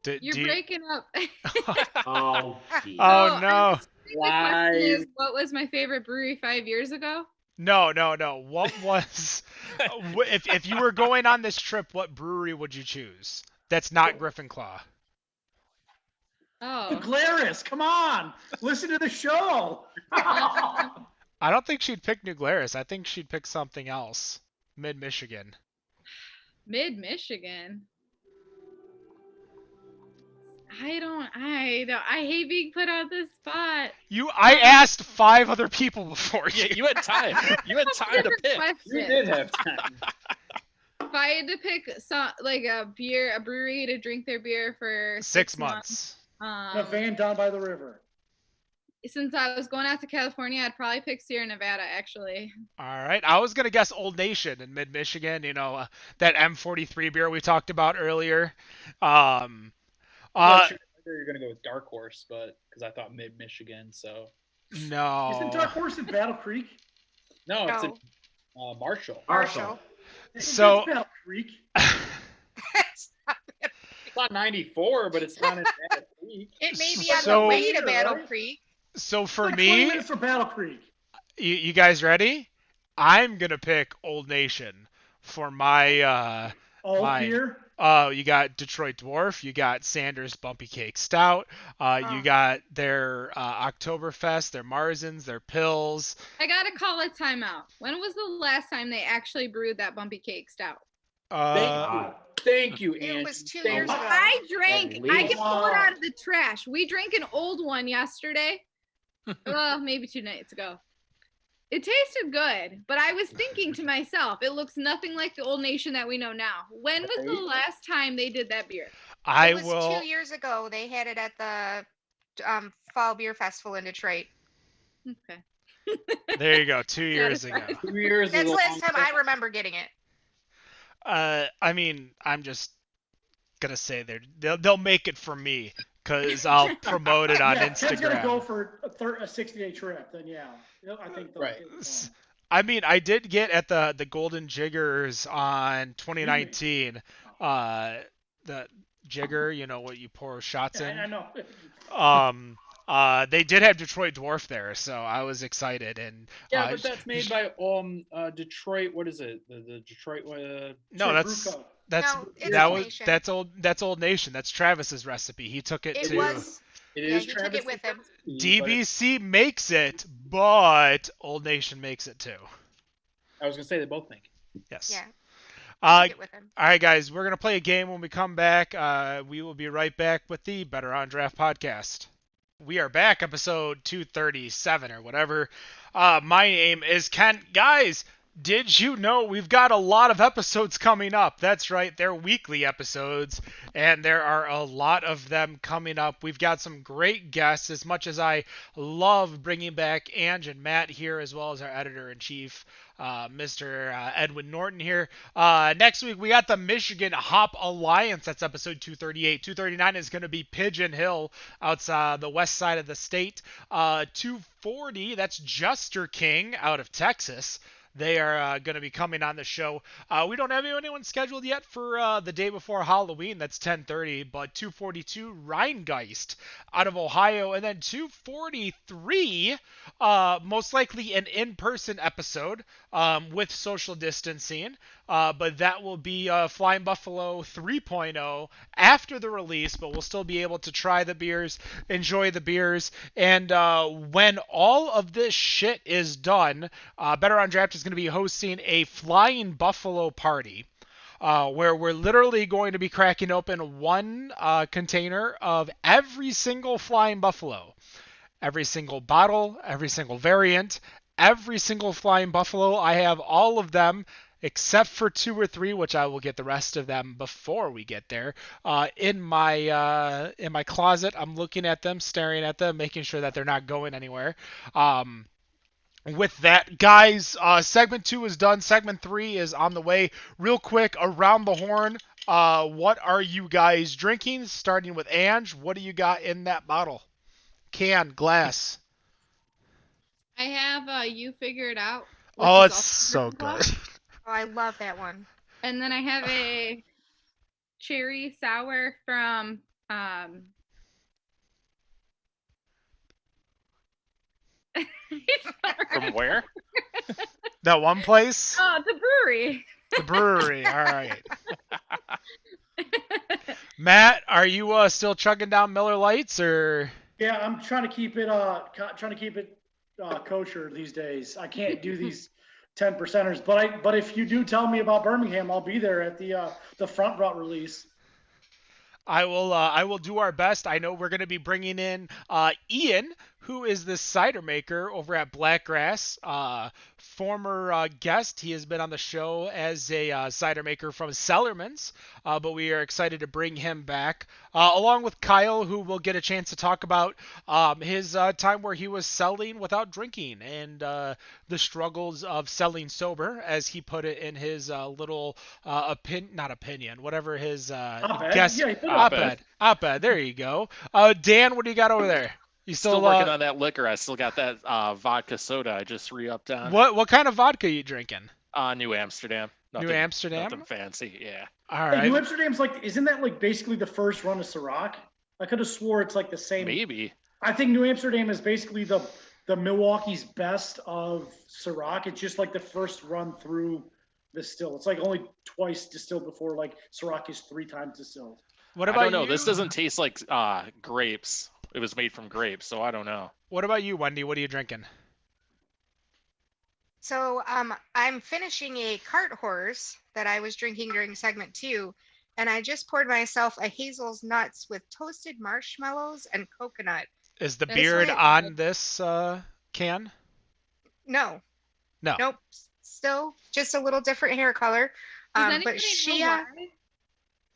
You're Do you? breaking up. Oh, geez. Oh So I'm no. assuming the question is, Live. what was my favorite brewery 5 years ago? No, no, no. What was if you were going on this trip, what brewery would you choose? That's not Griffin Claw. Oh, Glarus, come on, listen to the show. I don't think she'd pick New Glarus. I think she'd pick something else. Mid Michigan. Mid Michigan. I hate being put on this spot. I asked 5 other people before you. Yeah, you had time. You had time to pick. You did have time. If I had to pick like a brewery to drink their beer for 6 months. The van down by the river. Since I was going out to California, I'd probably pick Sierra Nevada, actually. All right. I was going to guess Old Nation in Mid Michigan, that M43 beer we talked about earlier. I'm not sure you're gonna go with Dark Horse, but because I thought Mid Michigan, so No. Isn't Dark Horse in Battle Creek? no, it's No. in Marshall. Marshall. So- It's Battle Creek. It's not 94, but it's not in Battle Creek. It may be on So- the way to Battle Right? Creek. So for Like 20 me, minutes from Battle Creek. you guys ready? I'm going to pick Old Nation for my All Mine. beer. you got Detroit Dwarf, you got Sanders Bumpy Cake Stout, you got their Oktoberfest, their Marzens, their Pills. I gotta call a timeout. When was the last time they actually brewed that bumpy cake stout? Thank you, It Angie. was 2 Thank years you. ago. I drank. At I can least. pull it out of the trash. We drank an old one yesterday. Well, maybe 2 nights ago. It tasted good, but I was thinking to myself, it looks nothing like the Old Nation that we know now. When was the last time they did that beer? I It was will. 2 years ago. They had it at the Fall Beer Festival in Detroit. Okay. There you go. 2 years ago. 2 years is That's a the long last time I remember getting it. I mean, I'm just gonna say they'll make it for me because I'll promote it on Yeah, Ken's gonna go Instagram. for a 60-day trip. Then yeah, I think they'll Right. get it going. I mean, I did get at the Golden Jiggers on 2019. The jigger, what you pour shots Yeah, in. I know. They did have Detroit Dwarf there, so I was excited. And Yeah, but that's made by Detroit. What is it? The Detroit. no, that's Brew Co. that's No, it's that Old was Nation. that's Old Nation. That's Travis's recipe. He took it It to was. It Yeah, is he took Travis it with him. DBC makes it, but Old Nation makes it too. I was gonna say they both make it. Yes. Yeah. Uh, Took it with him. all right, guys, we're gonna play a game when we come back. We will be right back with the Better on Draft podcast. We are back, episode 237 or whatever. My name is Kent. Guys, did you know we've got a lot of episodes coming up? That's right, they're weekly episodes, and there are a lot of them coming up. We've got some great guests, as much as I love bringing back Ange and Matt here, as well as our editor-in-chief, Mr. Edwin Norton here. Next week, we got the Michigan Hop Alliance. That's episode 238. 239 is going to be Pigeon Hill outside the west side of the state. 240, that's Jester King out of Texas. They are going to be coming on the show. We don't have anyone scheduled yet for the day before Halloween. That's 10:30. But 242, Rheingeist out of Ohio. And then 243, most likely an in-person episode with social distancing. But that will be Flying Buffalo 3.0 after the release. But we'll still be able to try the beers, enjoy the beers. And when all of this shit is done, Better on Draft is going to be hosting a Flying Buffalo party where we're literally going to be cracking open one container of every single Flying Buffalo. Every single bottle, every single variant, every single Flying Buffalo. I have all of them except for 2 or 3, which I will get the rest of them before we get there. In my closet, I'm looking at them, staring at them, making sure that they're not going anywhere. with that, guys, segment 2 is done. Segment 3 is on the way. Real quick, around the horn, what are you guys drinking? Starting with Ange, what do you got in that bottle? Can, glass. I have You Figure It Out, which Oh, is it's also so good. Oh, I love that one. And then I have a cherry sour from From where? That one place? Oh, the brewery. The brewery. All right. Matt, are you still chugging down Miller Lights or? Yeah, I'm trying to keep it kosher these days. I can't do these 10 percenters, but if you do tell me about Birmingham, I'll be there at the front route release. I will do our best. I know we're going to be bringing in Ian, who is the cider maker over at Blackgrass. Former guest. He has been on the show as a cider maker from Cellarman's, but we are excited to bring him back, along with Kyle, who will get a chance to talk about his time where he was selling without drinking and the struggles of selling sober, as he put it in his little whatever his guest Yeah, he put op-ed. There you go. Dan, what do you got over there? You Still working on that liquor. I still got that vodka soda I just re-upped on. What kind of vodka are you drinking? New Amsterdam. New Amsterdam? Nothing fancy, yeah. All Hey, right. New Amsterdam's isn't that basically the first run of Ciroc? I could have swore it's the same. Maybe. I think New Amsterdam is basically the Milwaukee's best of Ciroc. It's just the first run through the still. It's only twice distilled before Ciroc is 3 times distilled. What about I don't know. you? This doesn't taste like grapes. It was made from grapes, so I don't know. What about you, Wendy? What are you drinking? So I'm finishing a cart horse that I was drinking during segment 2, and I just poured myself a Hazel's Nuts with toasted marshmallows and coconut. Is the That's beard right. on this can? No. No. Nope. Still just a little different hair color. Does But anybody know Shia, why?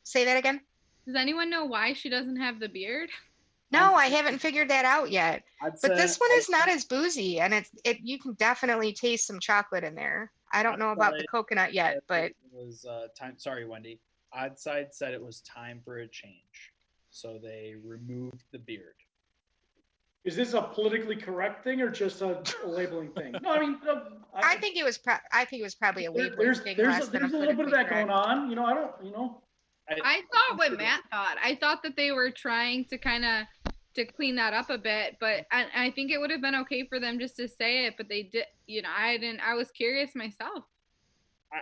say that again? Does anyone know why she doesn't have the beard? No, I haven't figured that out yet. I'd But say- this one is not as boozy, and you can definitely taste some chocolate in there. I don't know about the coconut yet, but It was time. Sorry, Wendy. Oddside said it was time for a change, so they removed the beard. Is this a politically correct thing or just a labeling thing? No, I mean, I think it was probably a labeling there's thing there's less a, than there's a little bit of that going on. I don't. I thought what Matt thought. I thought that they were trying to kind of to clean that up a bit, but I think it would have been okay for them just to say it, but they did. I didn't. I was curious myself.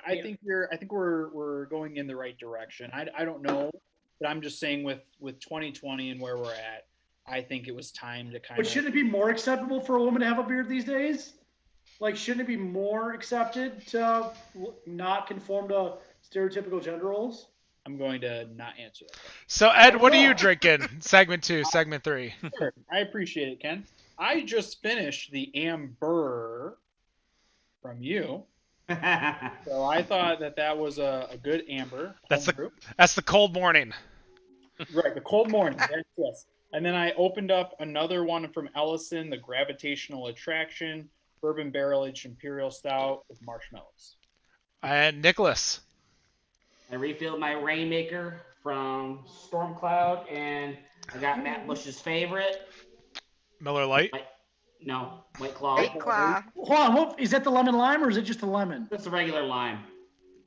I think we're going in the right direction. I don't know, but I'm just saying with 2020 and where we're at, I think it was time to kind But of. shouldn't it be more acceptable for a woman to have a beard these days? Shouldn't it be more accepted to not conform to stereotypical gender roles? I'm going to not answer that. So Ed, what are you drinking? Segment 2, segment 3. Sure. I appreciate it, Ken. I just finished the Amber from you. So I thought that was a good amber. That's homebrew. the cold morning. Right, the cold morning. Yes. And then I opened up another one from Ellison, the Gravitational Attraction Bourbon Barrel Aged Imperial Stout with marshmallows. And Nicholas. I refilled my Rainmaker from Storm Cloud, and I got Matt Bush's favorite. Miller Lite. White Claw. White Claw. Hold on, is that the lemon lime or is it just the lemon? That's a regular lime,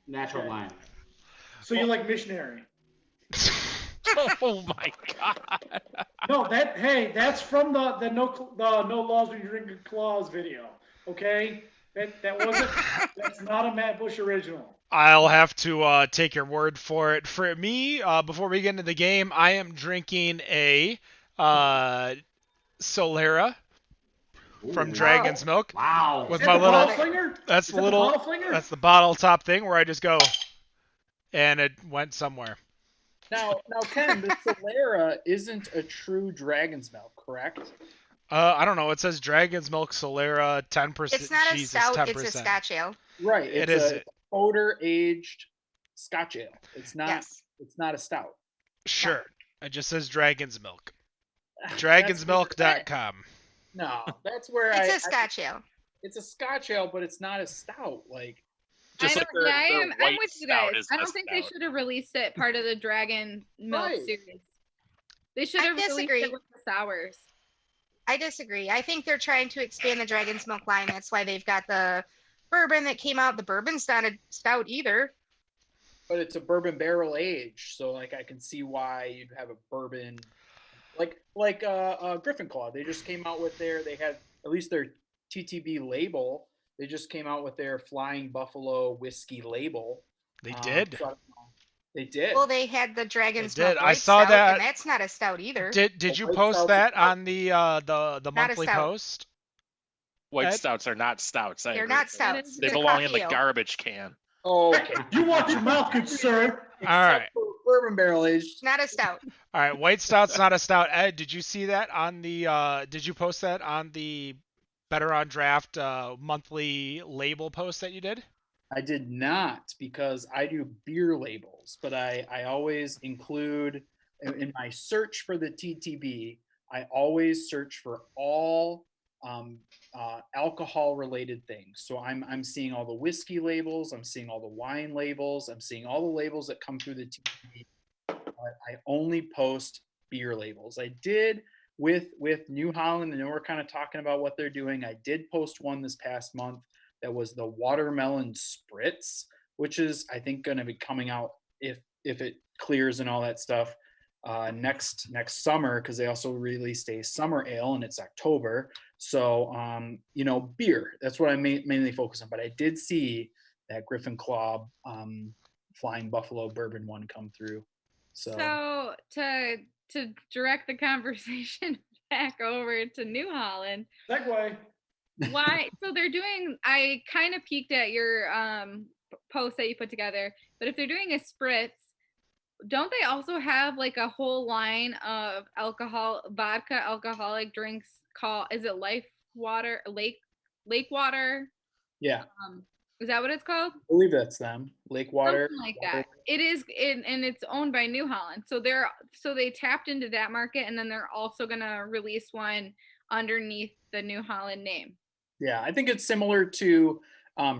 natural lime. So you like missionary? Oh my god. No, that's from the no laws when you drink claws video. Okay, that wasn't. That's not a Matt Bush original. I'll have to take your word for it. For me, before we get into the game, I am drinking a Solera from Dragon's Milk. Wow. With Is my that the little. bottle flinger? That's Is the that little. bottle flinger? That's the bottle top thing where I just go, and it went somewhere. Now, Ken, the Solera isn't a true dragon's milk, correct? I don't know. It says Dragon's Milk Solera 10%. It's not a Jesus, stout, 10%. it's a Scotch ale. Right. It It's is. a odor aged Scotch ale. It's not. Yes. It's not a stout. Sure. It just says Dragon's Milk. That's where- Dragonsmilk.com. No, that's where It's a Scotch ale. it's a Scotch ale, but it's not a stout. Like, Just I like don't, their, yeah, their I'm white with you stout guys. is I a don't think they stout. should have released it part of the Dragon Milk Right. series. They should I have released disagree. it with the sours. I disagree. I think they're trying to expand the Dragon's Milk line. That's why they've got the bourbon that came out. The bourbon's not a stout either. but it's a bourbon barrel age, so like I can see why you'd have a bourbon like Griffin Claw. They just came out with they had at least their TTB label. They just came out with their Flying Buffalo whiskey label. They did. So I don't know. They did. Well, they had the Dragon's They did. Milk I White saw Stout, that. and that's not a stout either. Did you White post stout's that a stout. on the Not a monthly stout. post? White Ed? stouts are not stouts. I They're agree. not stouts. They It's a belong in coffee the ale. garbage can. Oh, okay. You watch your mouth, good sir. All right. Bourbon barrel aged. Not a stout. All right, white stout's not a stout. Ed, did you see that on the? Did you post that on the Better on Draft monthly label post that you did? I did not because I do beer labels, but I always include in my search for the TTB, I always search for all alcohol related things. So I'm seeing all the whiskey labels, I'm seeing all the wine labels, I'm seeing all the labels that come through the TTB. But I only post beer labels. I did with New Holland, and we're kind of talking about what they're doing. I did post one this past month that was the watermelon spritz, which is I think going to be coming out if it clears and all that stuff next summer, because they also released a summer ale and it's October. So beer, that's what I mainly focus on. But I did see that Griffin Claw Flying Buffalo bourbon one come through. So to direct the conversation back over to New Holland, Segway. why? So they're doing. I kind of peeked at your post that you put together, but if they're doing a spritz, don't they also have like a whole line of vodka alcoholic drinks called? Is it Life Water, Lake Water? Yeah. Is that what it's called? I believe that's them. Lake Water. Something like that. It is, and it's owned by New Holland. So they tapped into that market, and then they're also gonna release one underneath the New Holland name. Yeah, I think it's similar to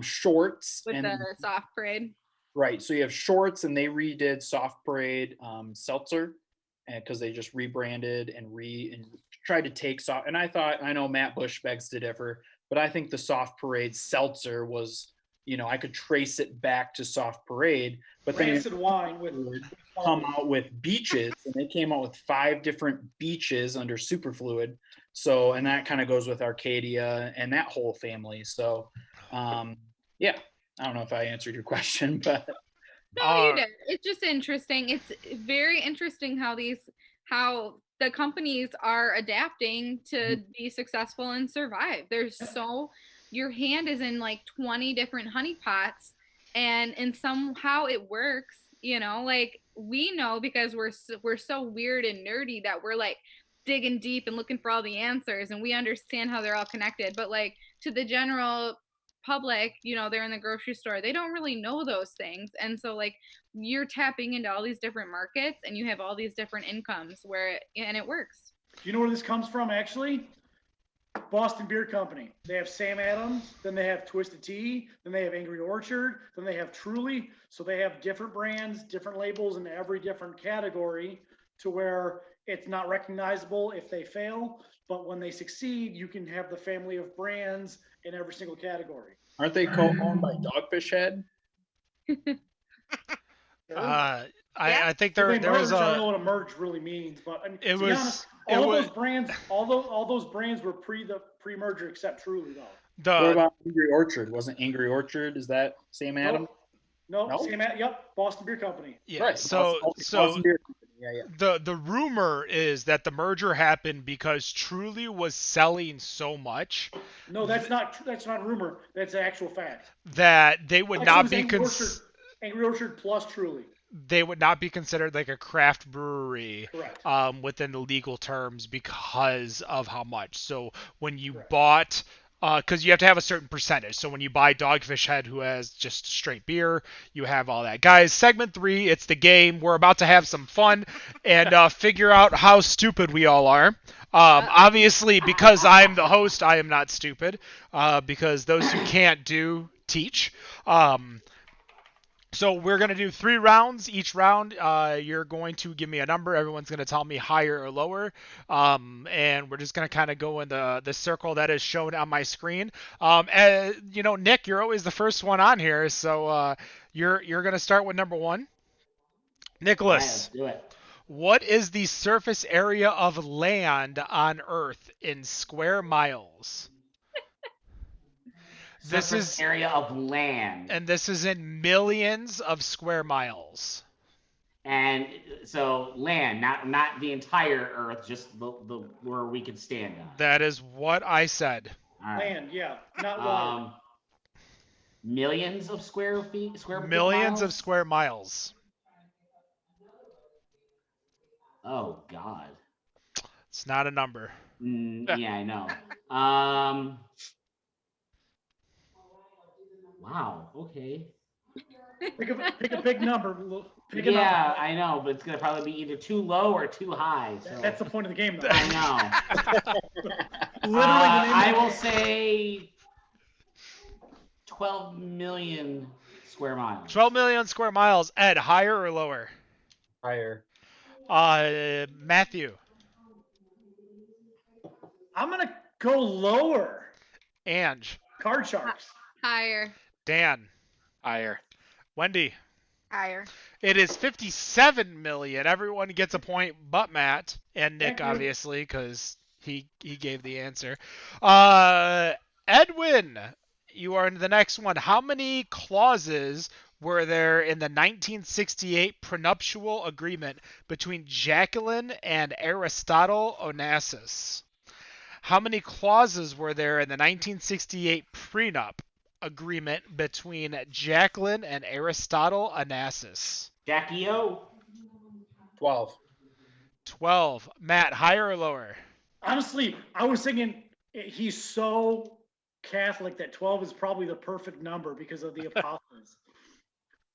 Shorts with and the Soft Parade. Right. So you have Shorts, and they redid Soft Parade Seltzer, and because they just rebranded and tried to take soft. And I know Matt Bush begs to differ, but I think the Soft Parade Seltzer was, I could trace it back to Soft Parade, but Rancid then wine with come out with beaches, and they came out with 5 different beaches under Superfluid. So, and that kind of goes with Arcadia and that whole family. So, yeah, I don't know if I answered your question, but No, you did. It's just interesting. It's very interesting how the companies are adapting to be successful and survive. Your hand is in like 20 different honey pots, and somehow it works. Like we know because we're so weird and nerdy that we're like digging deep and looking for all the answers, and we understand how they're all connected. But like to the general public, they're in the grocery store, they don't really know those things. And so like you're tapping into all these different markets, and you have all these different incomes and it works. Do you know where this comes from actually? Boston Beer Company. They have Sam Adams, then they have Twisted Tea, then they have Angry Orchard, then they have Truly. So they have different brands, different labels in every different category, to where it's not recognizable if they fail, but when they succeed, you can have the family of brands in every single category. Aren't they co-owned by Dogfish Head? I think there was I don't know what a merge really means, but I mean, it to be was honest, it all was those brands, all those brands were pre-merger except Truly though. What about Angry Orchard? Wasn't Angry Orchard? Is that Sam Adams? No? Yep, Boston Beer Company. Yeah. Right. So Boston Beer Company. Yeah. The rumor is that the merger happened because Truly was selling so much. No, that's not rumor. That's an actual fact. That they would not be Angry Orchard plus Truly. They would not be considered like a craft brewery. Correct. Within the legal terms because of how much. So when you Correct. bought because you have to have a certain percentage. So when you buy Dogfish Head, who has just straight beer, you have all that. Guys, segment 3, it's the game. We're about to have some fun and figure out how stupid we all are. Obviously, because I'm the host, I am not stupid, because those who can't do teach. So we're going to do 3 rounds. Each round, you're going to give me a number. Everyone's going to tell me higher or lower. And we're just going to kind of go in the circle that is shown on my screen. Nick, you're always the first one on here. So you're going to start with number 1. Nicholas, let's do it. what is the surface area of land on Earth in square miles? Surface area of land. And this is in millions of square miles. And so land, not the entire Earth, just the where we could stand on. That is what I said. All right. Land, yeah, not water. Millions of square feet, Millions miles? of square miles. Oh God. It's not a number. Yeah, I know. Wow. Okay. Pick a big number. Pick a Yeah, number. I know, but it's gonna probably be either too low or too high. So That's the point of the game, though. I know. Literally, I will say 12 million square miles. 12 million square miles. Ed, higher or lower? Higher. Matthew. I'm gonna go lower. Ange. Card sharks. Higher. Dan. Higher. Wendy. Higher. It is 57 million. Everyone gets a point but Matt and Nick, Thank you. obviously, because he gave the answer. Edwin, you are in the next one. How many clauses were there in the 1968 prenuptial agreement between Jacqueline and Aristotle Onassis? How many clauses were there in the 1968 prenup agreement between Jacqueline and Aristotle Onassis? Jackie O. 12. 12. Matt, higher or lower? Honestly, I was thinking he's so Catholic that 12 is probably the perfect number because of the apostles.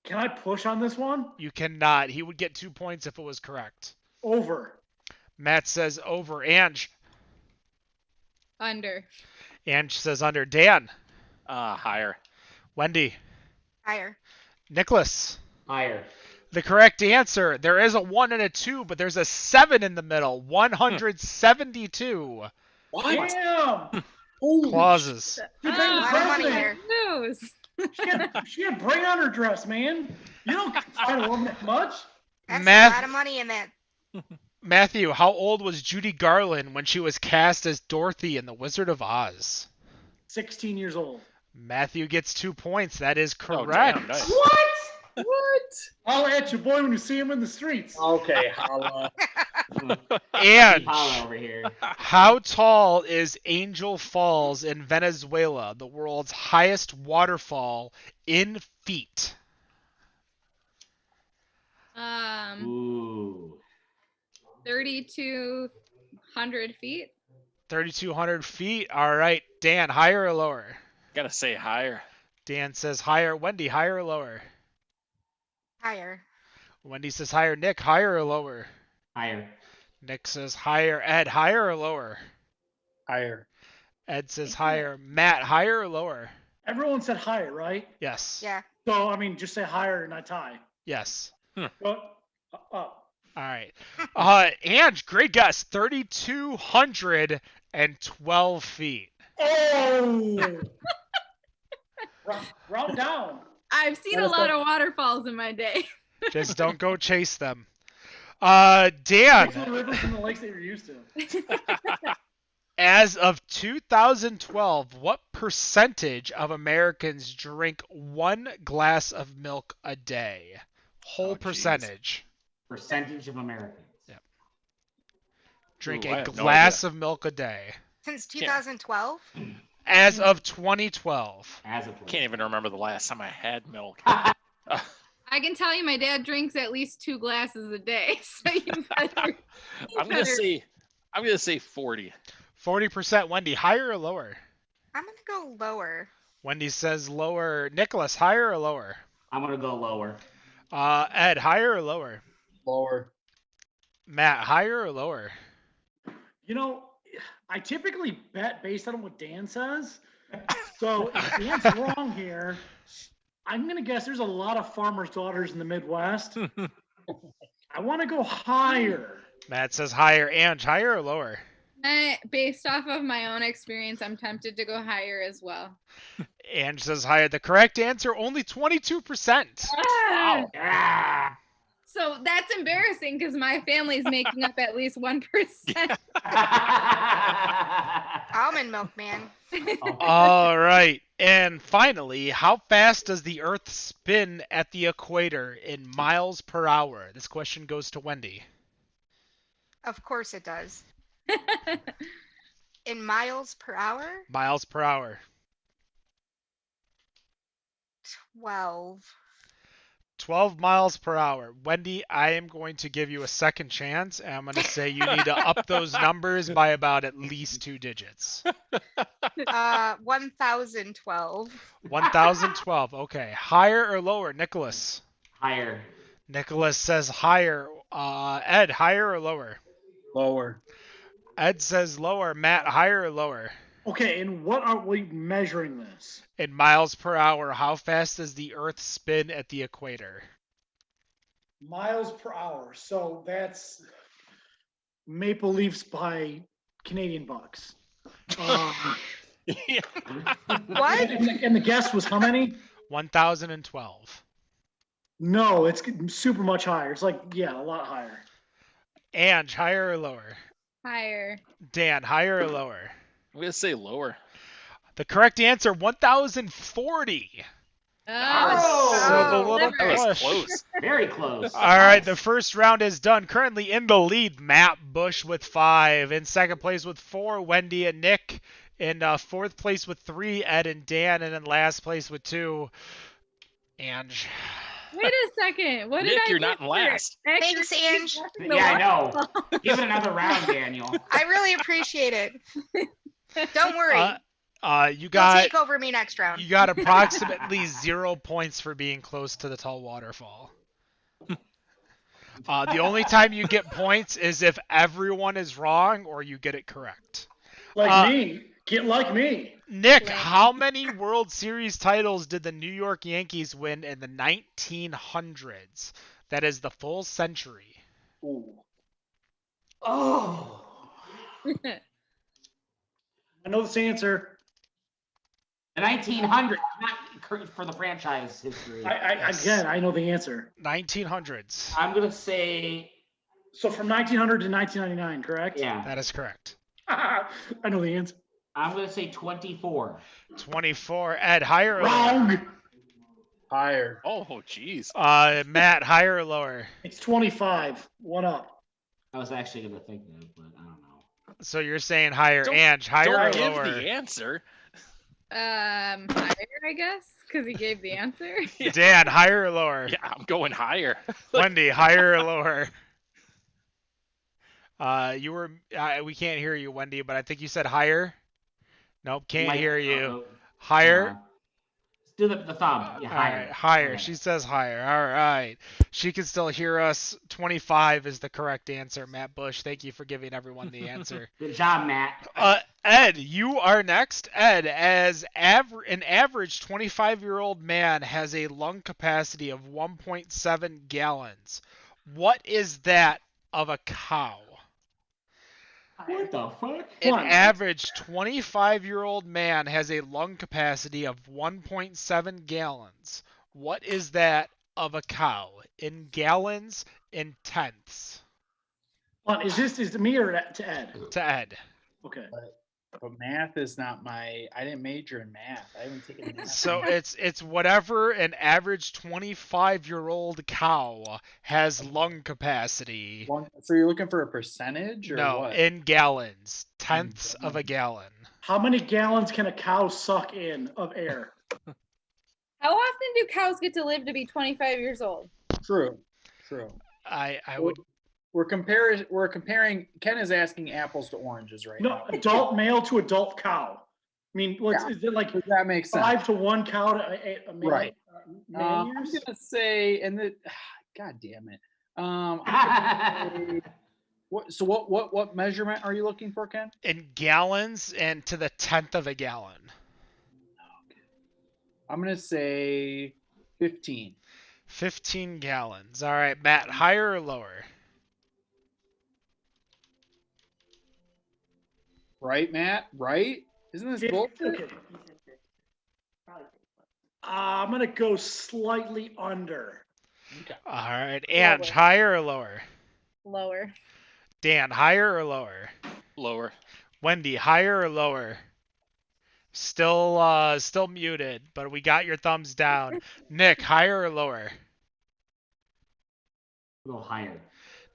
Can I push on this one? You cannot. He would get 2 points if it was correct. Over. Matt says over. Ange. Under. Ange says under. Dan. Higher. Wendy. Higher. Nicholas. Higher. The correct answer. There is a 1 and a 2, but there's a 7 in the middle. 172 Damn! clauses. She A paid the lot of money president. here. Lose. She had brain on her dress, man. You don't find a woman that much. That's Math- a lot of money in that. Matthew, how old was Judy Garland when she was cast as Dorothy in The Wizard of Oz? 16 years old. Matthew gets 2 points. That is Oh, correct. damn, nice. What? I'll at your boy when you see him in the streets. Okay, holla. And Holla over here. how tall is Angel Falls in Venezuela, the world's highest waterfall in feet? Ooh. 3,200 feet. 3,200 feet. All right. Dan, higher or lower? Gotta say higher. Dan says higher. Wendy, higher or lower? Higher. Wendy says higher. Nick, higher or lower? Higher. Nick says higher. Ed, higher or lower? Higher. Ed says higher. Matt, higher or lower? Everyone said higher, right? Yes. Yeah. So, I mean, just say higher and not tie. Yes. But, up. All right. Ange, great guess. 3,212 feet. Oh! Round down. I've seen a lot of waterfalls in my day. Just don't go chase them. Dan, The rivers and the lakes that you're used to. as of 2012, what percentage of Americans drink 1 glass of milk a day? Whole Oh, geez. percentage. Percentage of Americans. Drink Ooh, I a have no glass of milk a day. Since 2012. As of 2012. As a Can't even remember the last time I had milk. I can tell you my dad drinks at least 2 glasses a day. So you better. I'm gonna say 40. 40%. Wendy, higher or lower? I'm gonna go lower. Wendy says lower. Nicholas, higher or lower? I'm gonna go lower. Ed, higher or lower? Lower. Matt, higher or lower? You know, I typically bet based on what Dan says. So if Dan's wrong here, I'm gonna guess there's a lot of farmers' daughters in the Midwest. I want to go higher. Matt says higher. Ange, higher or lower? Based off of my own experience, I'm tempted to go higher as well. Ange says higher. The correct answer, only 22%. Wow. Ah. So that's embarrassing because my family's making up at least 1%. Almond milk, man. All right. And finally, how fast does the Earth spin at the equator in miles per hour? This question goes to Wendy. Of course it does. In miles per hour? Miles per hour. 12. 12 miles per hour. Wendy, I am going to give you a second chance, and I'm going to say you need to up those numbers by about at least 2 digits. 1012. 1012. Okay. Higher or lower, Nicholas? Higher. Nicholas says higher. Ed, higher or lower? Lower. Ed says lower. Matt, higher or lower? Okay, and what are we measuring this? In miles per hour, how fast does the Earth spin at the equator? Miles per hour. So that's Maple Leafs by Canadian bucks. What? And the guess was how many? 1012. No, it's super much higher. It's like, yeah, a lot higher. Ange, higher or lower? Higher. Dan, higher or lower? I'm gonna say lower. The correct answer, 1040. Oh, So the little That was push. close. Very close. All right, the first round is done. Currently in the lead, Matt Bush with 5. In second place with 4, Wendy and Nick. In fourth place with 3, Ed and Dan. And in last place with 2, Ange. Wait a second. What did Nick, I you're get not in for last. Thanks, Ange. accuracy guessing the Yeah, I know. waterfall? Give it another round, Daniel. I really appreciate it. Don't worry. You You'll got take over me next round. you got approximately 0 points for being close to the tall waterfall. The only time you get points is if everyone is wrong or you get it correct. Like me. Get like me. Nick, how many World Series titles did the New York Yankees win in the 1900s? That is the full century. Ooh. Oh. I know this answer. The 1900s, not for the franchise history. Again, I know the answer. 1900s. I'm gonna say. So from 1900 to 1999, correct? Yeah. That is correct. I know the answer. I'm gonna say 24. 24. Ed, higher or lower? Wrong. Higher. Oh, jeez. Matt, higher or lower? It's 25. One up. I was actually gonna think that, but I don't know. So you're saying higher. Don't- Ange, higher or Don't give lower? the answer. Higher, I guess, because he gave the answer. Dan, higher or lower? Yeah, I'm going higher. Wendy, higher or lower? We can't hear you, Wendy, but I think you said higher. Nope, can't Mike, hear you. Higher? Let's do the thumb. Yeah, All higher. right, higher. Okay. She says higher. All right. She can still hear us. 25 is the correct answer, Matt Bush. Thank you for giving everyone the answer. Good job, Matt. Ed, you are next. Ed, as an average 25-year-old man has a lung capacity of 1.7 gallons. What is that of a cow? What the fuck? An average 25-year-old man has a lung capacity of 1.7 gallons. What is that of a cow? In gallons, in tenths. Is this to me or to Ed? To Ed. Okay. But math is not I didn't major in math. I haven't taken math. So it's whatever an average 25-year-old cow has lung capacity. So you're looking for a percentage or No, what? in gallons. Tenths of a gallon. How many gallons can a cow suck in of air? How often do cows get to live to be 25 years old? True. I would. We're comparing. Ken is asking apples to oranges right No, now. adult male to adult cow. mean, is it like that makes sense. 5-to-1 cow to a male? Right. Man I'm years? gonna say, God damn it. What measurement are you looking for, Ken? In gallons and to the 10th of a gallon. I'm gonna say 15. 15 gallons. All right, Matt, higher or lower? Right, Matt? Right? Isn't this bullshit? Okay. I'm gonna go slightly under. Okay. All right, Ange, higher or lower? Lower. Dan, higher or lower? Lower. Wendy, higher or lower? Still muted, but we got your thumbs down. Nick, higher or lower? A little higher.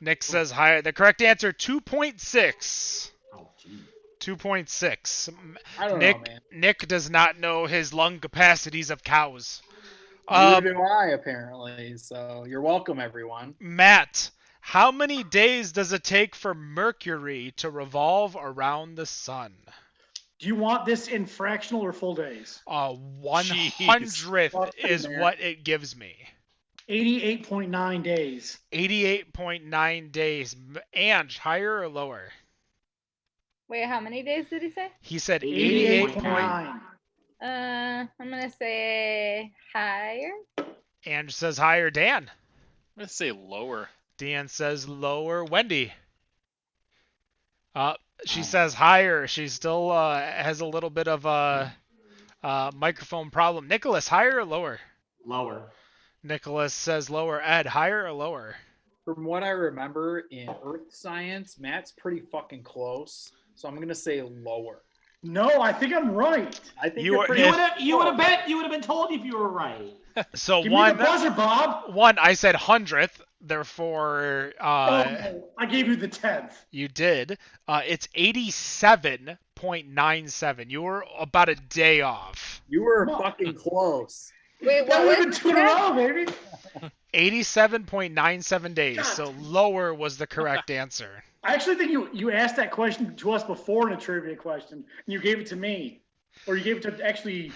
Nick says higher. The correct answer, 2.6. Oh, gee. 2.6. I don't Nick, know, man. Nick does not know his lung capacities of cows. Neither do I, apparently. So you're welcome, everyone. Matt, how many days does it take for Mercury to revolve around the sun? Do you want this in fractional or full days? 100th is what it gives me. 88.9 days. 88.9 days. Ange, higher or lower? Wait, how many days did he say? He said 88.9. I'm gonna say higher. Ange says higher. Dan? I'm going to say lower. Dan says lower. Wendy? She says higher. She still has a little bit of a microphone problem. Nicholas, higher or lower? Lower. Nicholas says lower. Ed, higher or lower? From what I remember in Earth science, Matt's pretty fucking close. So I'm gonna say lower. No, I think I'm right. I think You you're are- pretty. You would have been told if you were right. So Give me the buzzer, Bob. One, I said 100th. Therefore, I gave you the 10th. you did. It's 87.97. You were about a day off. You were fucking close. Wait, That what would have was been 2 in a row, baby. 87.97 days. So lower was the correct answer. I actually think you asked that question to us before in a trivia question, and you gave it to me. Or you gave it to actually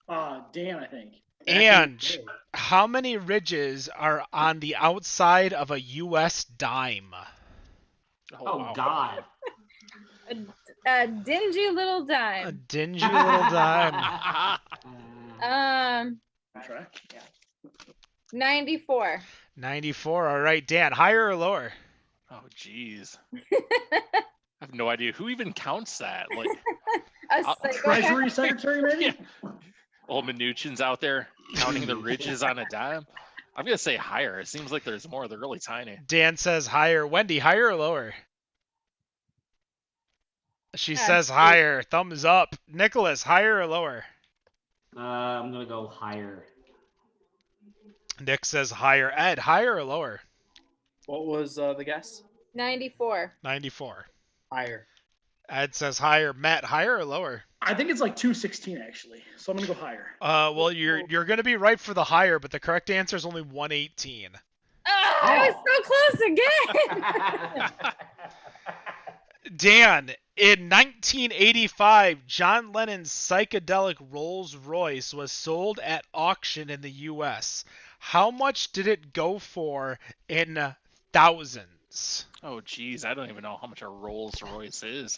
Dan, I think. And how many ridges are on the outside of a U.S. dime? Oh, wow. God. a dingy little A dime? dingy little dime. 94. 94. All right, Dan, higher or lower? Oh, jeez. I have no idea. Who even counts that? Like, Treasury Secretary, maybe? yeah. Old Mnuchin's out there counting the ridges on a dime. I'm going to say higher. It seems like there's more. They're really tiny. Dan says higher. Wendy, higher or lower? She says higher. Thumbs up. Nicholas, higher or lower? I'm going to go higher. Nick says higher. Ed, higher or lower? What was the guess? 94. 94. Higher. Ed says higher. Matt, higher or lower? I think it's like 216 actually, so I'm gonna go higher. Well, you're gonna be right for the higher, but the correct answer is only 118. Oh, I was so close again. Dan, in 1985, John Lennon's psychedelic Rolls Royce was sold at auction in the U.S. How much did it go for in thousands? Oh, geez. I don't even know how much a Rolls Royce is.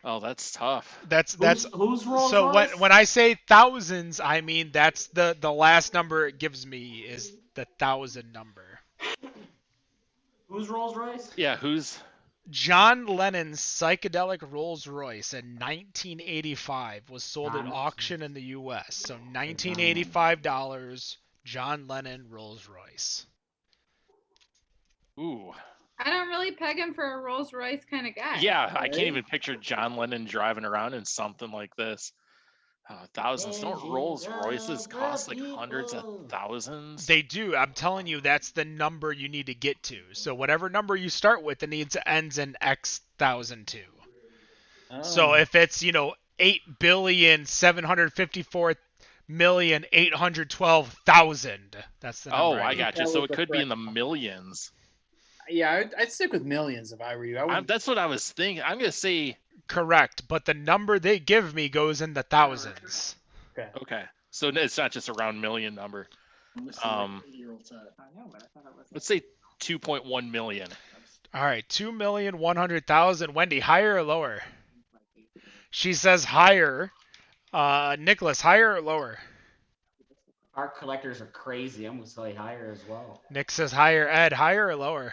Oh, that's tough. That's who's Rolls so Royce? when I say thousands, I mean that's the last number it gives me is the 1,000 number. Who's Rolls Royce? Yeah, who's... John Lennon's psychedelic Rolls Royce in 1985 was sold at auction in the U.S. So $1985, John Lennon Rolls Royce. Ooh. I don't really peg him for a Rolls Royce kind of guy. Yeah, I can't even picture John Lennon driving around in something like this. Thousands. Don't Rolls Royces cost like hundreds of thousands? They do. I'm telling you, that's the number you need to get to. So whatever number you start with, it ends in X 1002. Oh. So if it's 8,754,812,000, that's the number. Oh, I got you. So it could be in the millions. Yeah, I'd stick with millions if I were you. That's what I was thinking. I'm gonna say Correct, but the number they give me goes in the thousands. okay. So it's not just a round million number. Let's say 2.1 million. All right, 2,100,000. Wendy, higher or lower? She says higher. Nicholas, higher or lower? Art collectors are crazy. I'm gonna say higher as well. Nick says higher. Ed, higher or lower?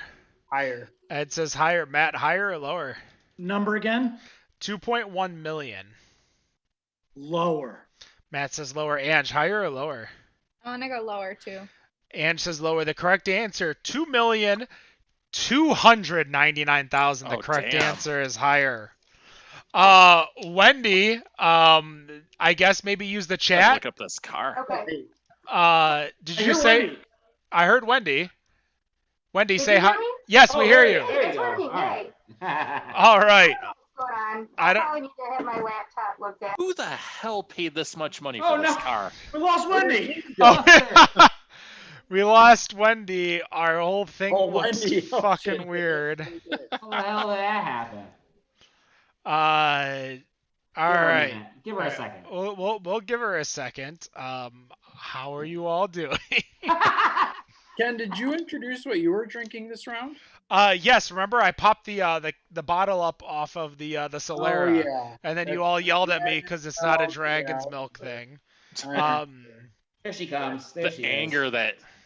Higher. Ed says higher. Matt, higher or lower? Number again? 2.1 million. Lower. Matt says lower. Ange, higher or lower? I want to go lower too. Ange says lower. The correct answer, 2,299,000. The correct answer is higher. Wendy, I guess maybe use the chat. Look up this car. Okay. Did you say? Wendy. I heard Wendy. Wendy, Did say you hi. hear me? Yes, we hear you. There It's you go. working All right. great. All right. What's going on? I don't- probably need to have my laptop looked at. Who the hell paid this much money Oh, for this no. car? We lost Wendy. Oh, we lost Wendy. Our whole thing Oh, looks Wendy. Oh, fucking shit. weird. How the hell did that happen? All Give her a right. minute. Give her a second. We'll give her a second. How are you all doing? Ken, did you introduce what you were drinking this round? Yes. Remember, I popped the bottle up off of the Solera, Oh, yeah. and then you all yelled at me because it's not a dragon's milk thing. Here she comes. There The she anger is.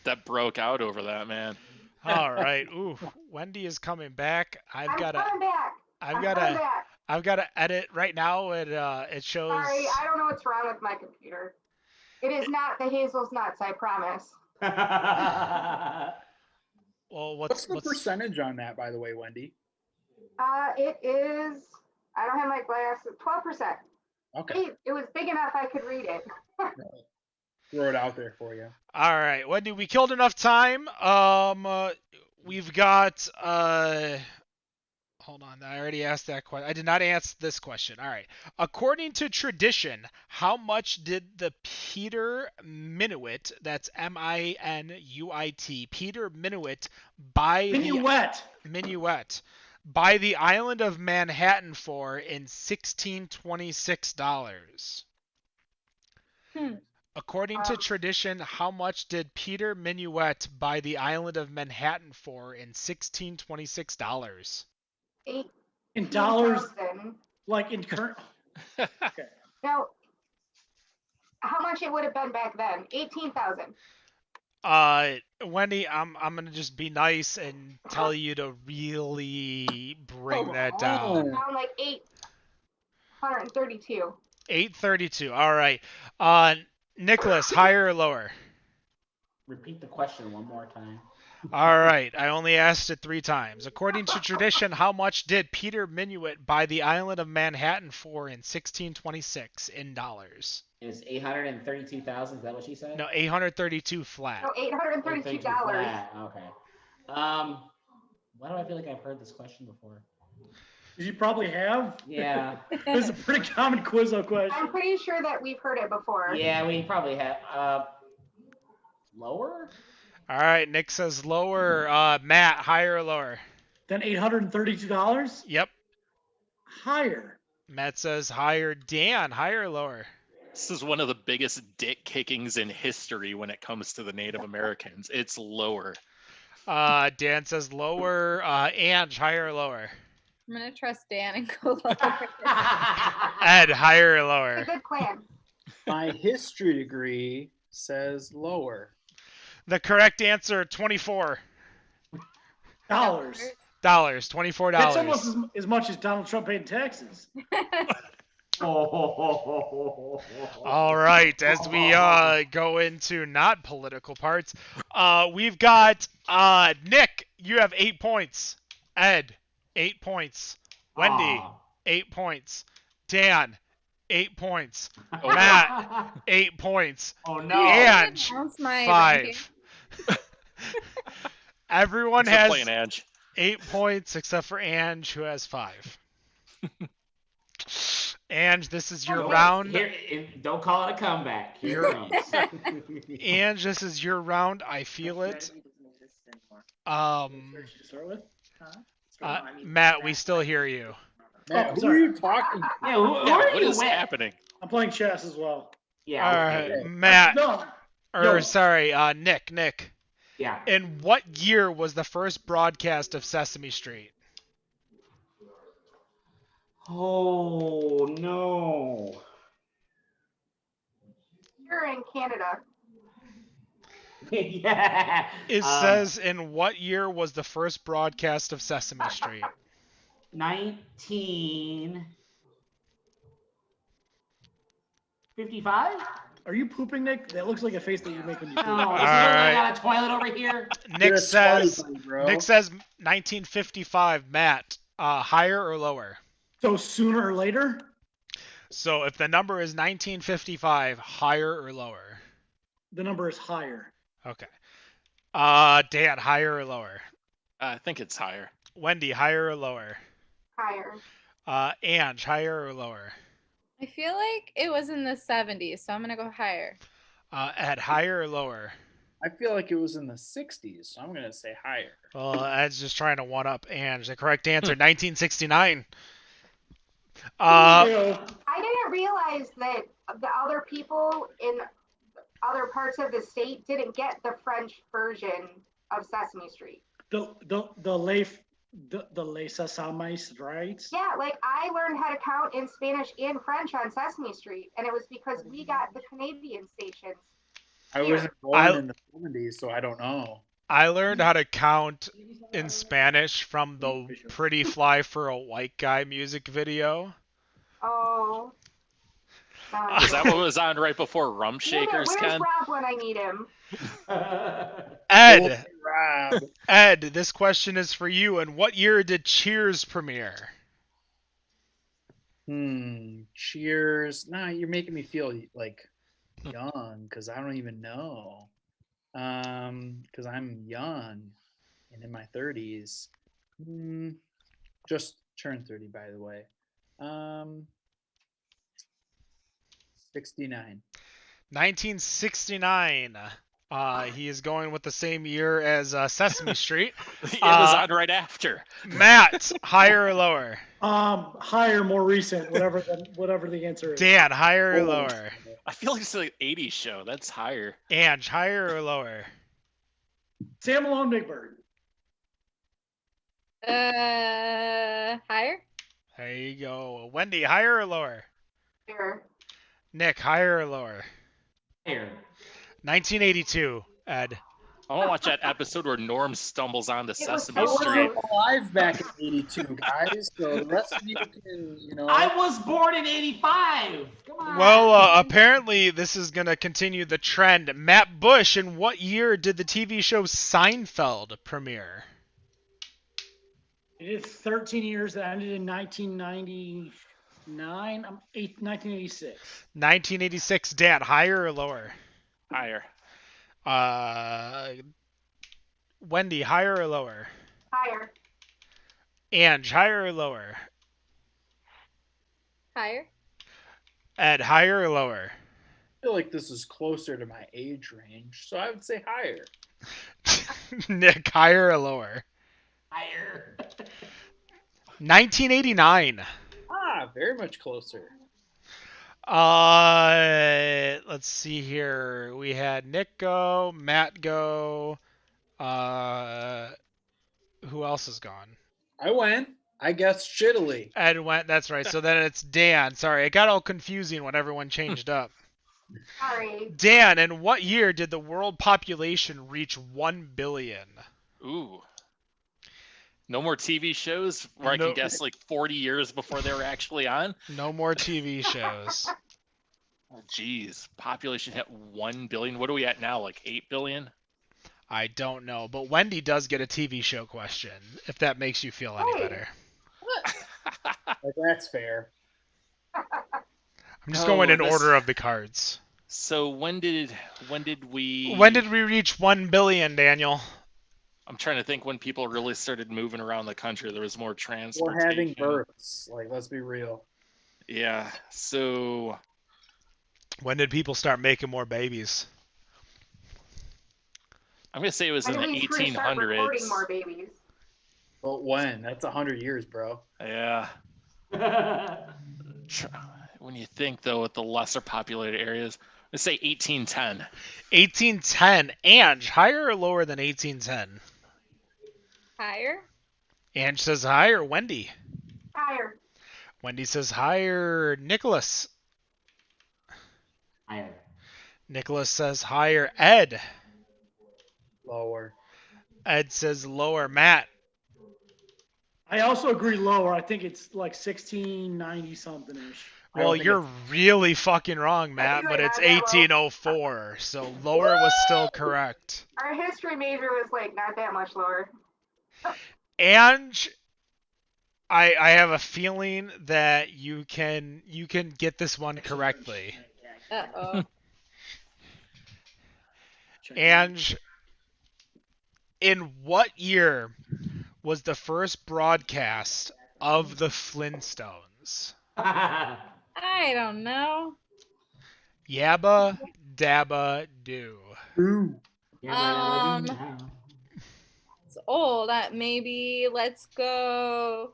that broke out over that, man. All right. Ooh, Wendy is coming back. I'm coming back. I'm coming back. I've got to edit right now. It shows. Sorry, I don't know what's wrong with my computer. It is not the Hazel's nuts, I promise. Well, What's the percentage on that, by the way, Wendy? It is. I don't have my glasses. 12%. Okay. It was big enough I could read it. Throw it out there for you. All right, Wendy, we killed enough time. We've got hold on, I already asked that question. I did not ask this question. All right. According to tradition, how much did the Peter Minuit, that's Minuit, Peter Minuit buy Minuet buy the island of Manhattan for in $1626? According to tradition, how much did Peter Minuet buy the island of Manhattan for in $1626? In dollars, like in current. Okay. Now, how much it would have been back then? 18,000. Wendy, I'm gonna just be nice and tell you to really bring that down. Sound like 832. 832. All right. Nicholas, higher or lower? Repeat the question one more time. All right. I only asked it 3 times. According to tradition, how much did Peter Minuit buy the island of Manhattan for in 1626 in dollars? Is 832,000? Is that what she said? No, 832 flat. No, $832. Flat. Okay. Why do I feel like I've heard this question before? You probably have. Yeah. It's a pretty common Quizzo question. I'm pretty sure that we've heard it before. Yeah, we probably have. Lower? All right. Nick says lower. Matt, higher or lower? Then $832? Yep. Higher. Matt says higher. Dan, higher or lower? This is one of the biggest dick kickings in history when it comes to the Native Americans. It's lower. Dan says lower. Ange, higher or lower? I'm gonna trust Dan and go lower. Ed, higher or lower? It's a good plan. My history degree says lower. The correct answer, $24. Dollars. $24. That's almost as much as Donald Trump paid in taxes. All right, as we go into not political parts, we've got Nick, you have 8 points. Ed, 8 points. Wendy, 8 points. Dan, 8 points. Matt, 8 points. Oh no. Ange, Announce my 5. Everyone Still has playing Ange. 8 points except for Ange, who has 5. Ange, this is your round. Here, don't call it a comeback. Here it comes. Ange, this is your round. I feel it. Search to start with. Matt, we still hear you. Matt, Oh, who sorry. are you talking to? Yeah, who Yeah, are what you is with? happening? I'm playing chess as well. Yeah, All okay. right, Matt. No. Or Yo. sorry, Nick. Yeah. In what year was the first broadcast of Sesame Street? Oh, no. You're in Canada. Yeah. It says in what year was the first broadcast of Sesame Street? 1955? Are you pooping, Nick? That looks like a face that you make when you poop. No, this is when right. I got a toilet over here. Nick You're says slightly, bro. Nick says 1955. Matt, higher or lower? So sooner or later? So if the number is 1955, higher or lower? The number is higher. Okay. Dan, higher or lower? I think it's higher. Wendy, higher or lower? Higher. Ange, higher or lower? I feel like it was in the 70s, so I'm gonna go higher. Ed, higher or lower? I feel like it was in the 60s, so I'm going to say higher. Well, Ed's just trying to one up Ange. The correct answer, 1969. Ew. I didn't realize that the other people in other parts of the state didn't get the French version of Sesame Street. The Les Sesame, right? Yeah, like I learned how to count in Spanish and French on Sesame Street, and it was because we got the Canadian stations. I wasn't born in the 70s, so I don't know. I learned how to count in Spanish from the Pretty Fly for a White Guy music video. Oh. Is that what was on right before Rump Shakers, Where's Ken? Rob when I need him? Ed, this question is for you. In what year did Cheers premiere? Cheers. Nah, you're making me feel like young because I don't even know. Because I'm young and in my 30s. Just turned 30, by the way. 69. 1969. He is going with the same year as Sesame Street. It was on right after. Matt, higher or lower? Higher, more recent, whatever the answer is. Dan, higher or lower? I feel like it's like an 80s show. That's higher. Ange, higher or lower? Sam Malone, Big Bird. Higher. There you go. Wendy, higher or lower? Sure. Nick, higher or lower? Higher. 1982, Ed. I want to watch that episode where Norm stumbles onto Sesame I wasn't Street. alive back in 82, guys, so the rest of you can, I was born in 85. Come on. Well, apparently this is going to continue the trend. Matt Bush, in what year did the TV show Seinfeld premiere? It is 13 years. That ended in 1999. 1986. 1986. Dan, higher or lower? Higher. Wendy, higher or lower? Higher. Ange, higher or lower? Higher. Ed, higher or lower? I feel like this is closer to my age range, so I would say higher. Nick, higher or lower? Higher. 1989. Very much closer. Let's see here. We had Nick go, Matt go. Who else is gone? I went. I guessed shittily. Ed went. That's right. So then it's Dan. Sorry, it got all confusing when everyone changed up. Sorry. Dan, in what year did the world population reach 1 billion? Ooh. No more TV shows where I can guess like 40 years before they were actually on? No more TV shows. Oh, geez. Population hit 1 billion. What are we at now? Like 8 billion? I don't know, but Wendy does get a TV show question, if that makes you feel any better. That's fair. I'm just going in order of the cards. So when did we reach 1 billion, Daniel? I'm trying to think when people really started moving around the country. There was more Or transportation. having births. Like, let's be real. Yeah. So when did people start making more babies? I'm gonna say it was in the When he's going to start recording 1800s. more babies. But when? That's 100 years, bro. Yeah. When you think though, with the lesser populated areas, let's say 1810. 1810. Ange, higher or lower than 1810? Higher? Ange says higher. Wendy. Higher. Wendy says higher. Nicholas. Higher. Nicholas says higher. Ed. Lower. Ed says lower. Matt. I also agree lower. I think it's like 1690 something ish. Well, you're really fucking wrong, Matt, but it's 1804, so lower was still correct. Our history major was like not that much lower. And I have a feeling that you can get this one correctly. Uh-oh. And in what year was the first broadcast of the Flintstones? I don't know. Yabba dabba do. It's old. Maybe let's go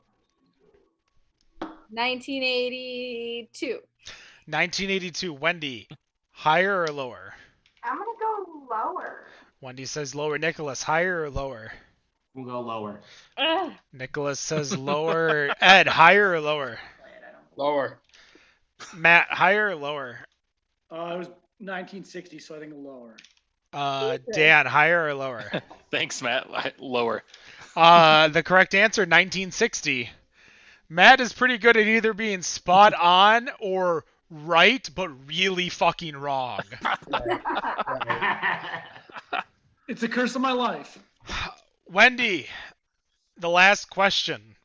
1982. 1982. Wendy, higher or lower? I'm gonna go lower. Wendy says lower. Nicholas, higher or lower? We'll go lower. Ugh. Nicholas says lower. Ed, higher or lower? Lower. Matt, higher or lower? It was 1960, so I think lower. Dan, higher or lower? Thanks, Matt. Lower. The correct answer, 1960. Matt is pretty good at either being spot on or right, but really fucking wrong. It's a curse of my life. Wendy, the last question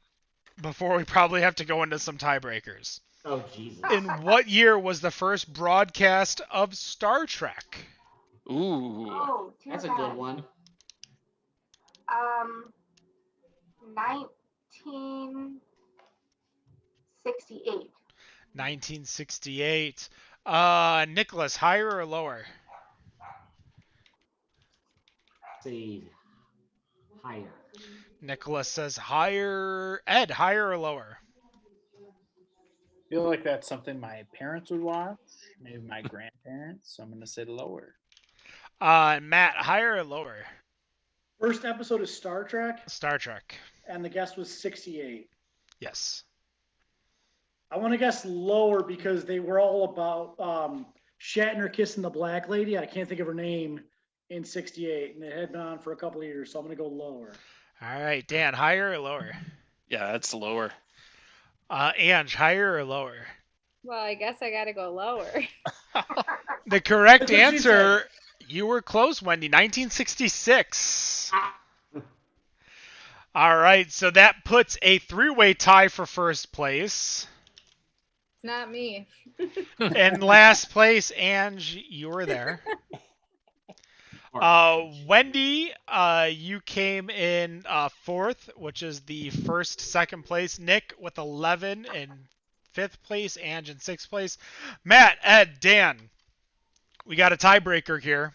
before we probably have to go into some tiebreakers. Oh, Jesus. In what year was the first broadcast of Star Trek? Ooh. Oh, That's a good one. 1968. 1968. Nicholas, higher or lower? Say higher. Nicholas says higher. Ed, higher or lower? I feel like that's something my parents would watch, maybe my grandparents. So I'm going to say lower. Matt, higher or lower? First episode of Star Trek, Star Trek. and the guess was 68. Yes. I want to guess lower because they were all about Shatner kissing the black lady. I can't think of her name in 68, and it had been on for a couple of years, so I'm going to go lower. All right, Dan, higher or lower? Yeah, that's lower. Ange, higher or lower? Well, I guess I gotta go lower. The correct That's what she answer, you were close, Wendy, 1966. All right, so that puts a three-way tie for first place. It's not me. In last place, Ange, you were there. Wendy, you came in fourth, which is the second place. Nick with 11 in fifth place. Ange in sixth place. Matt, Ed, Dan, we got a tiebreaker here.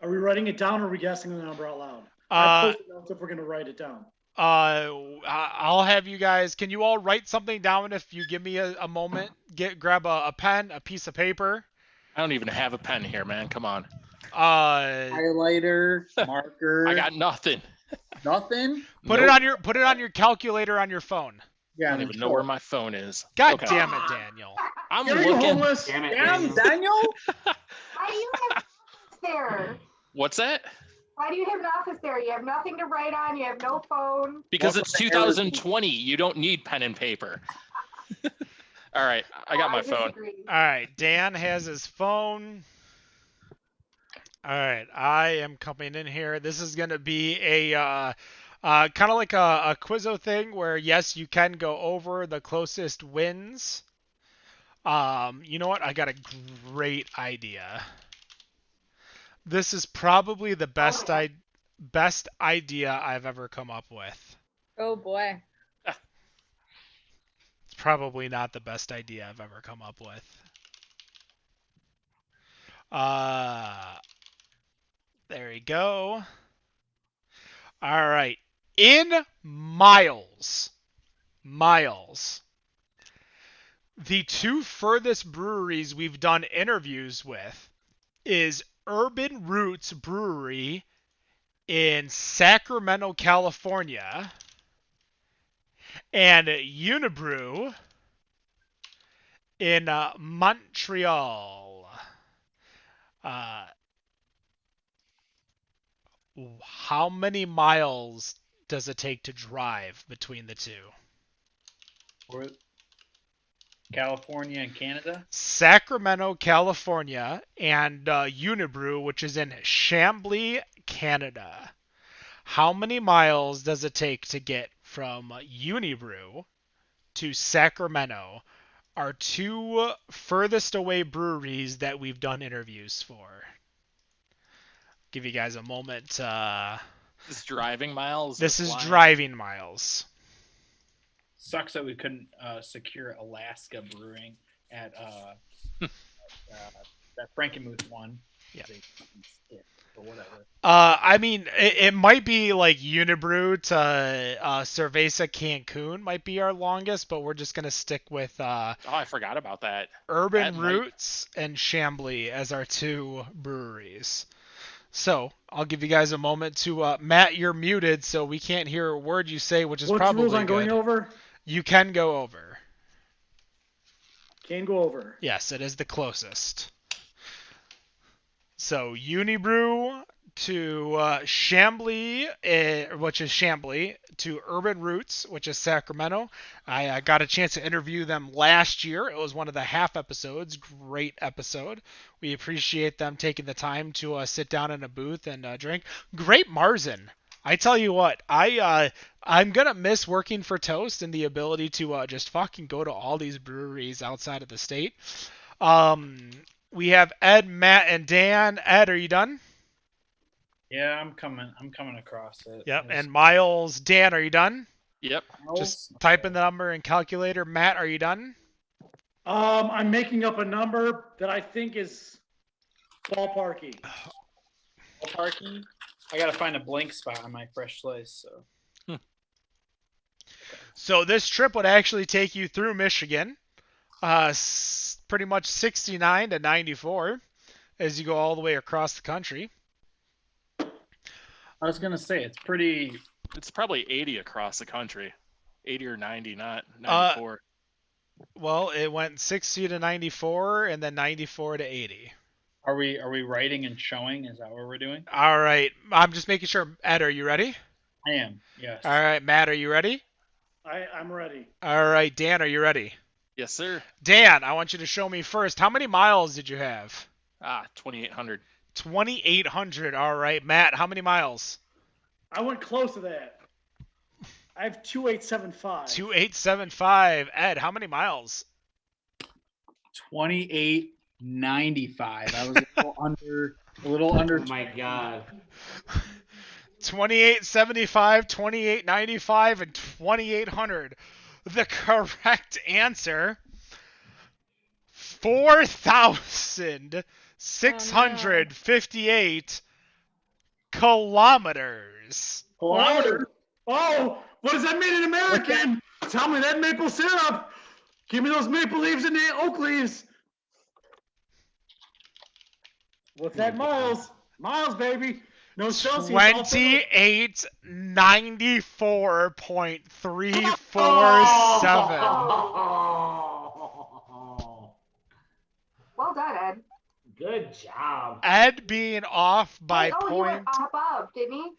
Are we writing it down or are we guessing the number out loud? I posted notes if we're going to write it down. I'll have you guys. Can you all write something down if you give me a moment? Grab a pen, a piece of paper. I don't even have a pen here, man. Come on. Highlighter, marker. I got nothing. Nothing. Put it on your calculator on your phone. Yeah, I don't even know where my phone is. God damn it, Daniel. I'm Are you looking. homeless? Damn it, Damn, Daniel. Daniel. Why do you have there? What's that? Why do you have an office there? You have nothing to write on. You have no phone. Because Welcome it's to 2020. You don't need pen and paper. All right, I got my phone. disagree. All right, Dan has his phone. All right, I am coming in here. This is going to be a kind of like a Quizzo thing where, yes, you can go over. The closest wins. You know what? I got a great idea. This is probably the best idea I've ever come up with. Oh boy. It's probably not the best idea I've ever come up with. There you go. All right. In miles. The two furthest breweries we've done interviews with is Urban Roots Brewery in Sacramento, California, and Unibrew in Montreal. How many miles does it take to drive between the two? Or California and Canada? Sacramento, California, and Unibrew, which is in Chambly, Canada. How many miles does it take to get from Unibrew to Sacramento, our two furthest away breweries that we've done interviews for? Give you guys a moment. This is driving miles? This or is flying? driving miles. Sucks that we couldn't secure Alaska Brewing at that Frankenmuth one. Yeah. Or whatever. I mean, it might be like Unibrew to Cerveza Cancun might be our longest, but we're just gonna stick with Oh, I forgot about that. Urban That Roots and Chambly as our two breweries. So I'll give you guys a moment to Matt. You're muted, so we can't hear a word you say, which is What's probably rules on good. going over? You can go over. Can go over. Yes, it is the closest. So Unibrew to Chambly, which is Chambly, to Urban Roots, which is Sacramento. I got a chance to interview them last year. It was one of the half episodes. Great episode. We appreciate them taking the time to sit down in a booth and drink. Great Marzen. I tell you what, I'm gonna miss working for Toast and the ability to just fucking go to all these breweries outside of the state. We have Ed, Matt, and Dan. Ed, are you done? Yeah, I'm coming across it. Yep. And Miles, Dan, are you done? Yep. Just type in the number in calculator. Matt, are you done? I'm making up a number that I think is ballparky. Ballparky? I gotta find a blank spot on my fresh slice. So. So this trip would actually take you through Michigan, pretty much 69 to 94, as you go all the way across the country. I was gonna say it's pretty. It's probably 80 across the country, 80 or 90, not 94. Well, it went 60 to 94, and then 94 to 80. Are we writing and showing? Is that what we're doing? All right. I'm just making sure. Ed, are you ready? I am. Yes. All right. Matt, are you ready? I'm ready. All right. Dan, are you ready? Yes, sir. Dan, I want you to show me first. How many miles did you have? 2,800. 2,800. All right. Matt, how many miles? I went close to that. I have 2,875. 2,875. Ed, how many miles? 2,895. I was a little under. Oh my God. 2,875, 2,895, and 2,800. The correct answer, 4,658 kilometers. Kilometers? Oh, what does that mean in American? Tell me that maple syrup. Give me those maple leaves and the oak leaves. What's that, miles? Miles, baby. No Celsius. 2894.347. Well done, Ed. Good job. Ed being off by He point. went above, didn't he?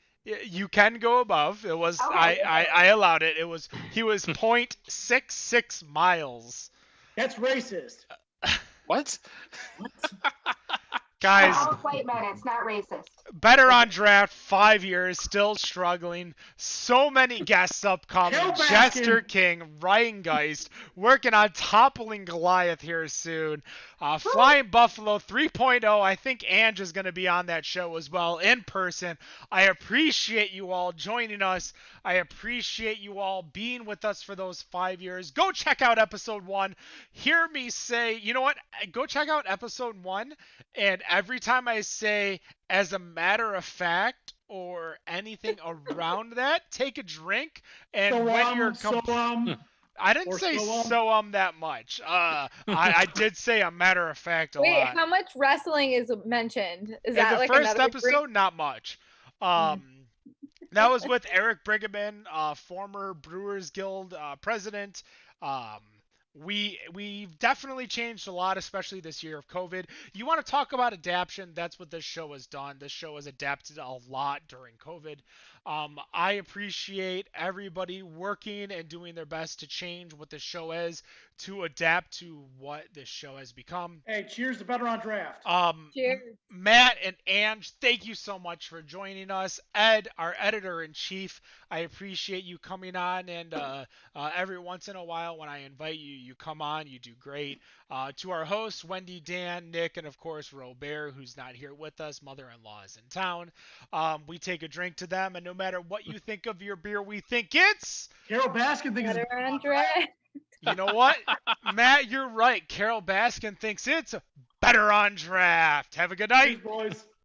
You can go above. It was Okay. I allowed it. He was 0.66 miles. That's racist. What? Guys, Wait a minute, it's not racist. better on draft, 5 years, still struggling. So many guests upcoming. Kill Baskin. Jester King, Ryan Geist, working on toppling Goliath here soon. Flying Buffalo 3.0. I think Ange is going to be on that show as well in person. I appreciate you all joining us. I appreciate you all being with us for those 5 years. Go check out episode 1. Hear me say, you know what? Go check out episode 1. And every time I say, as a matter of fact, or anything around that, take a drink. And when you're I didn't say that much. I did say a matter of fact a Wait, lot. how much wrestling is mentioned? Is In that the like first another episode, not much. That was with Eric Brigham, former Brewers Guild president. We've definitely changed a lot, especially this year of COVID. You want to talk about adaptation? That's what this show has done. This show has adapted a lot during COVID. I appreciate everybody working and doing their best to change what the show is to adapt to what this show has become. Hey, cheers to Better on Draft. Cheers. Matt and Ange, thank you so much for joining us. Ed, our editor-in-chief, I appreciate you coming on, and every once in a while when I invite you, you come on, you do great. To our hosts, Wendy, Dan, Nick, and of course Robert, who's not here with us, mother-in-law is in town. We take a drink to them, and no matter what you think of your beer, we think it's... Carol Baskin thinks Better on draft. You know what? Matt, you're right. Carol Baskin thinks it's better on draft. Have a good night. boys.